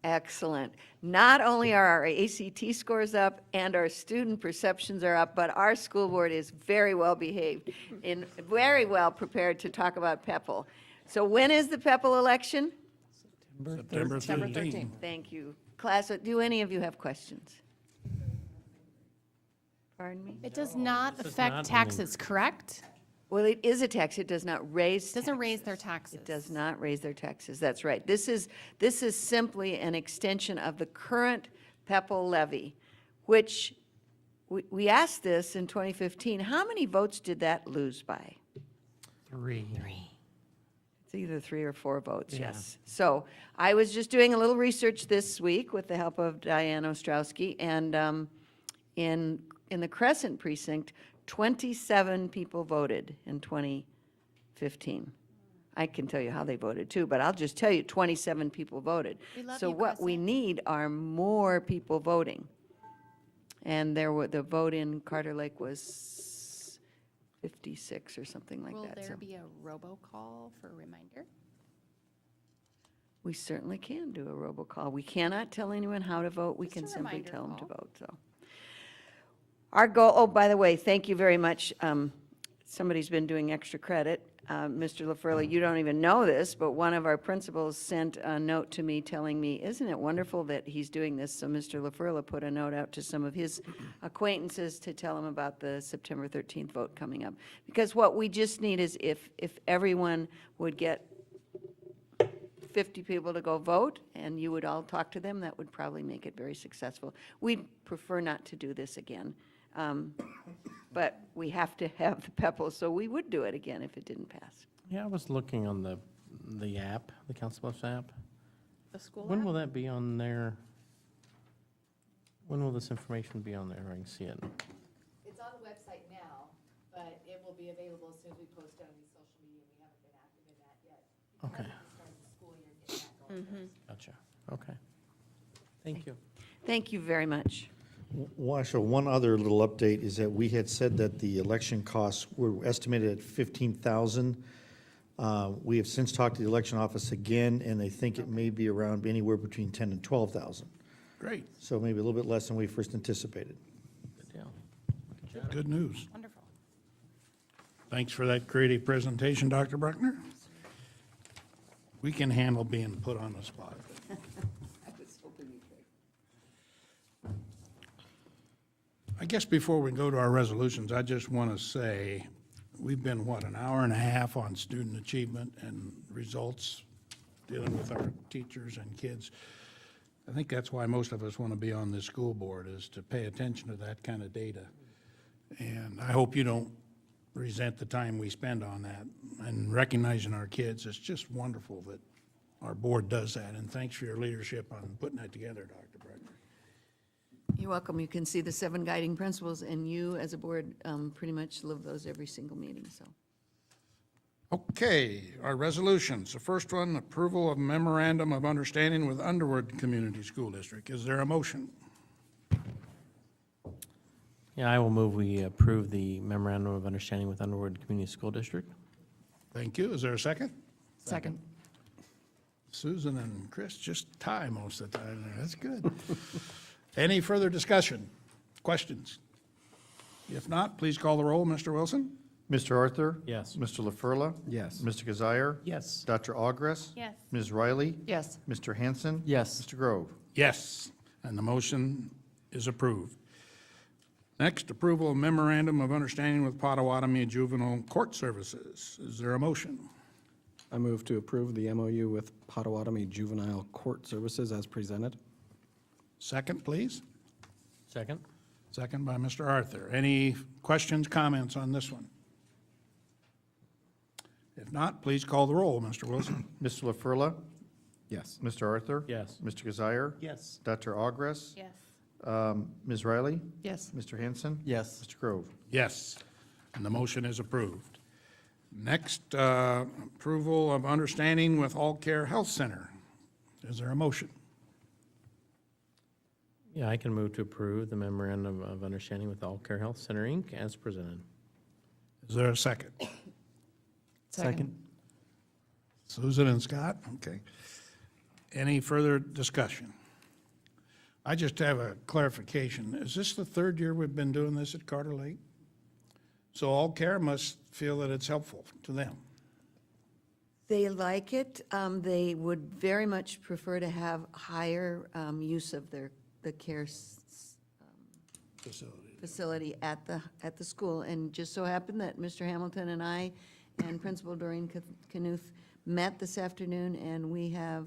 Excellent. Not only are our ACT scores up and our student perceptions are up, but our school board is very well behaved and very well prepared to talk about PEPAL. So when is the PEPAL election? September 13th. Thank you. Class, do any of you have questions? Pardon me? It does not This is affect not an taxes, correct? Well, it is a tax. It does not raise. Doesn't raise their taxes. It does not raise their taxes. That's right. This is simply an extension of the current PEPAL levy, which we asked this in 2015. How many votes did that lose by? 3. It's either 3 or 4 votes, Yeah. yes. So I was just doing a little research this week with the help of Diane Ostrowski, and in the Crescent precinct, 27 people voted in 2015. I can tell you how they voted too, but I'll just tell you, 27 people voted. We love So you, what we need are more people voting. And the vote in Carter Lake was 56 or something like Will that. there So be a robocall for a reminder? we certainly can do a robocall. We cannot tell anyone how to vote. We Just can a simply reminder tell them to call. vote, so. Our goal, oh, by the way, thank you very much. Somebody's been doing extra credit. Mr. LaFurla, you don't even know this, but one of our principals sent a note to me telling me, isn't it wonderful that he's doing this? So Mr. LaFurla put a note out to some of his acquaintances to tell them about the September 13th vote coming up. Because what we just need is if everyone would get 50 people to go vote, and you would all talk to them, that would probably make it very successful. We'd prefer not to do this again, but we have to have the PEPAL, so we would do it again if it didn't pass. Yeah, I was looking on the app, the Council Bluffs app. The school When app? will that be on there? When will this information be on there? I can see it. It's on the website now, but it will be available as soon as we post it on these social media. We haven't been active in that yet. Okay. Mm-hmm. Gotcha. Okay. Thank you. Thank you very much. Washa, one other little update is that we had said that the election costs were estimated at 15,000. We have since talked to the election office again, and they think it may be around anywhere between 10 and 12,000. Great. So maybe a little bit less than we first anticipated. Good deal. Good news. Wonderful. Thanks for that creative presentation, Dr. Bruckner. We can handle being put on the spot. I guess before we go to our resolutions, I just want to say, we've been, an hour and a half on student achievement and results, dealing with our teachers and kids. I think that's why most of us want to be on this school board, is to pay attention to that kind of data. And I hope you don't resent the time we spend on that and recognizing our kids. It's just wonderful that our board does that, and thanks for your leadership on putting that together, Dr. Bruckner. You're welcome. You can see the 7 guiding principles, and you, as a board, pretty much live those every single meeting, so. Okay, our resolutions. The first one, approval of memorandum of understanding with Underwood Community School District. Is there a motion? Yeah, I will move we approve the memorandum of understanding with Underwood Community School District. Thank you. Is there a second? Second. Susan and Chris just tie most of the time there. That's good. Any further discussion? Questions? If not, please call the roll. Mr. Wilson? Mr. Arthur? Yes. Mr. LaFurla? Yes. Mr. Kazire? Yes. Dr. Ogres? Yes. Ms. Riley? Yes. Mr. Hanson? Yes. Mr. Grove? Yes, and the motion is approved. Next, approval of memorandum of understanding with Potawatomi Juvenile Court Services. Is there a motion? I move to approve the MOU with Potawatomi Juvenile Court Services as presented. Second, please. Second? Second by Mr. Arthur. Any questions, comments on this one? If not, please call the roll, Mr. Wilson. Mr. LaFurla? Yes. Mr. Arthur? Yes. Mr. Kazire? Yes. Dr. Ogres? Yes. Ms. Riley? Yes. Mr. Hanson? Yes. Mr. Grove? Yes, and the motion is approved. Next, approval of understanding with All Care Health Center. Is there a motion? Yeah, I can move to approve the memorandum of understanding with All Care Health Center, Inc. as presented. Is there a second? Second. Susan and Scott, okay. Any further discussion? I just have a clarification. Is this the third year we've been doing this at Carter Lake? So All Care must feel that it's helpful to them. They like it. They would very much prefer to have higher use of the care facility at the school. And just so happened that Mr. Hamilton and I and Principal Doreen Knuth met this afternoon, and we have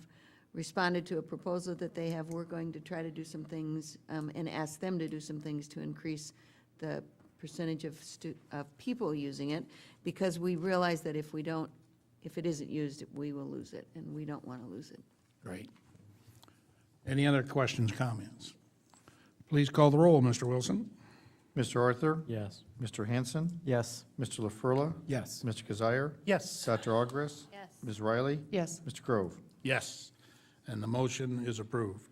responded to a proposal that they have. We're going to try to do some things and ask them to do some things to increase the percentage of people using it, because we realize that if it isn't used, we will lose it, and we don't want to lose it. Great. Any other questions, comments? Please call the roll, Mr. Wilson. Mr. Arthur? Yes. Mr. Hanson? Yes. Mr. LaFurla? Yes. Mr. Kazire? Yes. Dr. Ogres? Yes. Ms. Riley? Yes. Mr. Grove? Yes, and the motion is approved.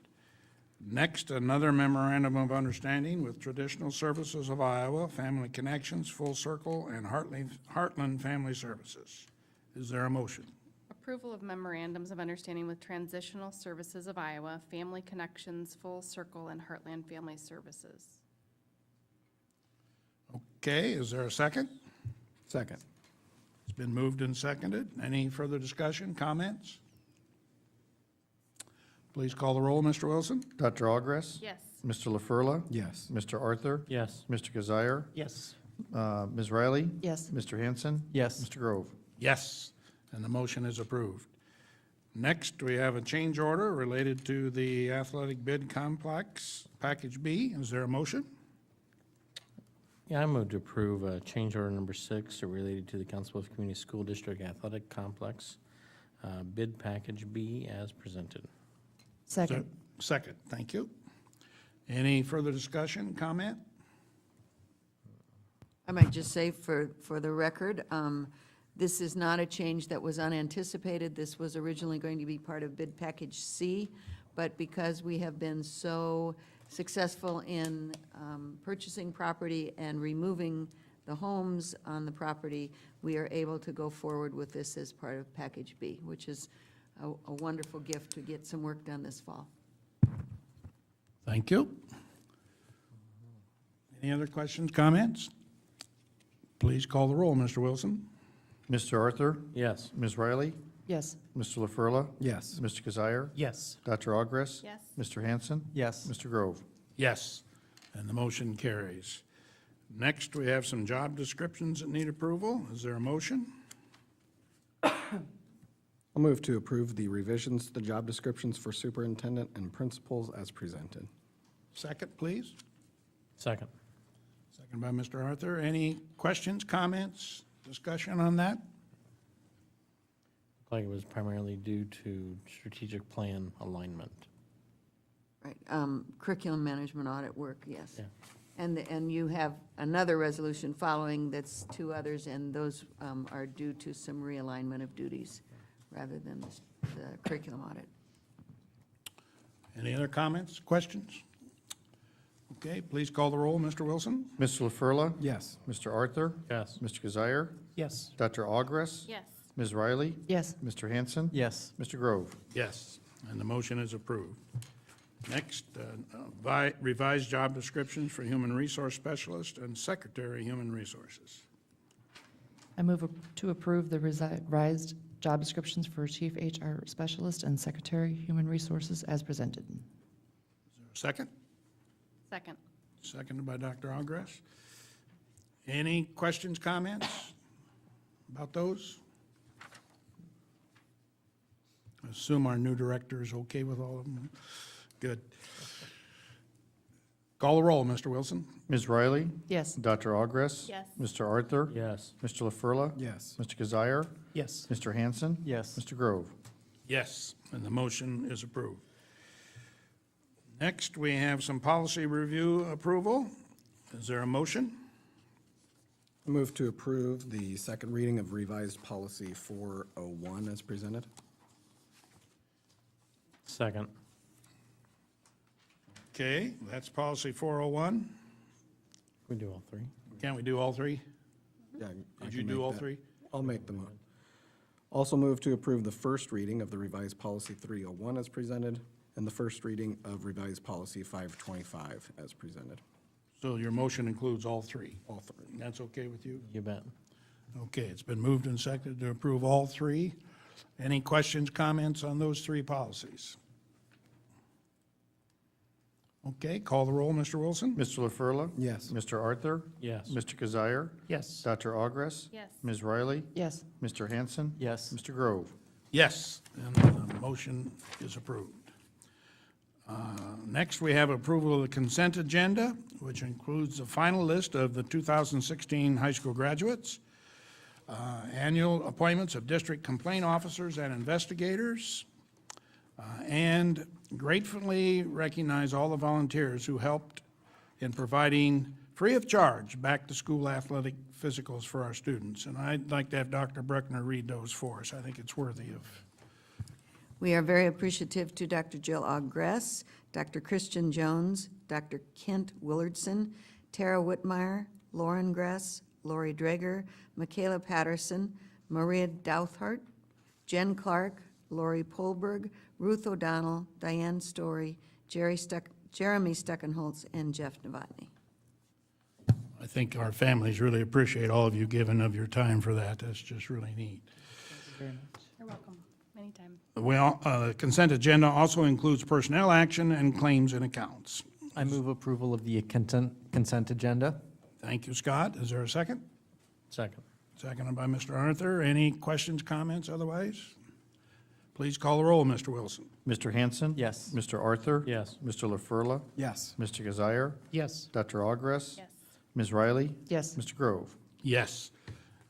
Next, another memorandum of understanding with Traditional Services of Iowa, Family Connections, Full Circle, and Heartland Family Services. Is there a motion? Approval of memorandums of understanding with Transitional Services of Iowa, Family Connections, Full Circle, and Heartland Family Services. Okay, is there a second? Second. It's been moved and seconded. Any further discussion, comments? Please call the roll, Mr. Wilson. Dr. Ogres? Yes. Mr. LaFurla? Yes. Mr. Arthur? Yes. Mr. Kazire? Yes. Ms. Riley? Yes. Mr. Hanson? Yes. Mr. Grove? Yes, and the motion is approved. Next, we have a change order related to the athletic bid complex, Package B. Is there a motion? Yeah, I move to approve change order number 6 related to the Council Bluffs Community School District Athletic Complex, bid package B as presented. Second. Second, thank you. Any further discussion, comment? I might just say for the record, this is not a change that was unanticipated. This was originally going to be part of bid package C, but because we have been so successful in purchasing property and removing the homes on the property, we are able to go forward with this as part of package B, which is a wonderful gift to get some work done this fall. Thank you. Any other questions, comments? Please call the roll, Mr. Wilson. Mr. Arthur? Yes. Ms. Riley? Yes. Mr. LaFurla? Yes. Mr. Kazire? Yes. Dr. Ogres? Yes. Mr. Hanson? Yes. Mr. Grove? Yes, and the motion carries. Next, we have some job descriptions that need approval. Is there a motion? I'll move to approve the revisions to the job descriptions for superintendent and principals as presented. Second, please. Second. Second by Mr. Arthur. Any questions, comments, discussion on that? Looked like it was primarily due to strategic plan alignment. Right, curriculum management audit work, yes. Yeah. And you have another resolution following that's two others, and those are due to some realignment of duties rather than the curriculum audit. Any other comments, questions? Okay, please call the roll, Mr. Wilson. Mr. LaFurla? Yes. Mr. Arthur? Yes. Mr. Kazire? Yes. Dr. Ogres? Yes. Ms. Riley? Yes. Mr. Hanson? Yes. Mr. Grove? Yes, and the motion is approved. Next, revised job descriptions for Human Resource Specialist and Secretary Human Resources. I move to approve the revised job descriptions for Chief HR Specialist and Secretary Human Resources as presented. Second? Second. Seconded by Dr. Ogres. Any questions, comments about those? I assume our new director is okay with all of them? Good. Call the roll, Mr. Wilson. Ms. Riley? Yes. Dr. Ogres? Yes. Mr. Arthur? Yes. Mr. LaFurla? Yes. Mr. Kazire? Yes. Mr. Hanson? Yes. Mr. Grove? Yes, and the motion is approved. Next, we have some policy review approval. Is there a motion? I move to approve the second reading of revised policy 401 as presented. Second. Okay, that's policy 401. We do all three. Can't we do all three? Yeah, I Did you can do make all that. three? I'll make the motion. Also move to approve the first reading of the revised policy 301 as presented, and the first reading of revised policy 525 as presented. So your motion includes all three? All three. That's okay with you? You bet. Okay, it's been moved and seconded to approve all three. Any questions, comments on those three policies? Okay, call the roll, Mr. Wilson? Mr. LaFurla? Yes. Mr. Arthur? Yes. Mr. Kazire? Yes. Dr. Ogres? Yes. Ms. Riley? Yes. Mr. Hanson? Yes. Mr. Grove? Yes, and the motion is approved. Next, we have approval of the consent agenda, which includes the final list of the 2016 high school graduates, annual appointments of district complaint officers and investigators, and gratefully recognize all the volunteers who helped in providing free of charge back-to-school athletic physicals for our students. And I'd like to have Dr. Bruckner read those for us. I think it's worthy of. We are very appreciative to Dr. Jill Ogres, Dr. Christian Jones, Dr. Kent Willardson, Tara Whitmire, Lauren Gress, Lori Drager, Michaela Patterson, Maria Douthart, Jen Clark, Lori Polberg, Ruth O'Donnell, Diane Story, Jeremy Stuckenholtz, and Jeff Novotny. I think our families really appreciate all of you giving of your time for that. That's just really neat. Very much. You're welcome. Anytime. Well, consent agenda also includes personnel action and claims and accounts. I move approval of the consent agenda. Thank you, Scott. Is there a second? Second. Seconded by Mr. Arthur. Any questions, comments otherwise? Please call the roll, Mr. Wilson. Mr. Hanson? Yes. Mr. Arthur? Yes. Mr. LaFurla? Yes. Mr. Kazire? Yes. Dr. Ogres? Yes. Ms. Riley? Yes. Mr. Grove? Yes,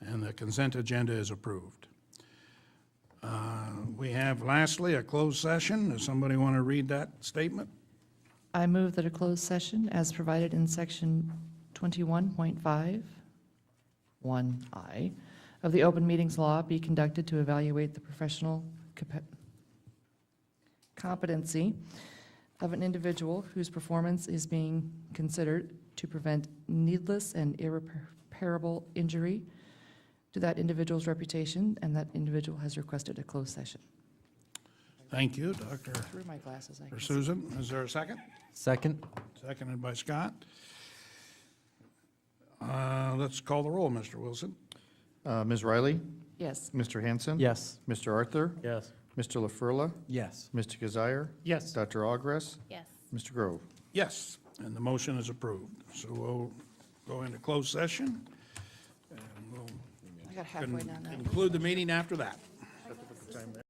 and the consent agenda is approved. We have lastly a closed session. Does somebody want to read that statement? I move that a closed session as provided in section 21.5, 1I of the Open Meetings Law be conducted to evaluate the professional competency of an individual whose performance is being considered to prevent needless and irreparable injury to that individual's reputation, and that individual has requested a closed session. Thank you, Dr. Through my glasses, I or can see. Susan. Is there a second? Second. Seconded by Scott. Let's call the roll, Mr. Wilson. Ms. Riley? Yes. Mr. Hanson? Yes. Mr. Arthur? Yes. Mr. LaFurla? Yes. Mr. Kazire? Yes. Dr. Ogres? Yes. Mr. Grove? Yes, and the motion is approved. So we'll go into closed session, and we'll I got halfway down that. conclude the meeting after that.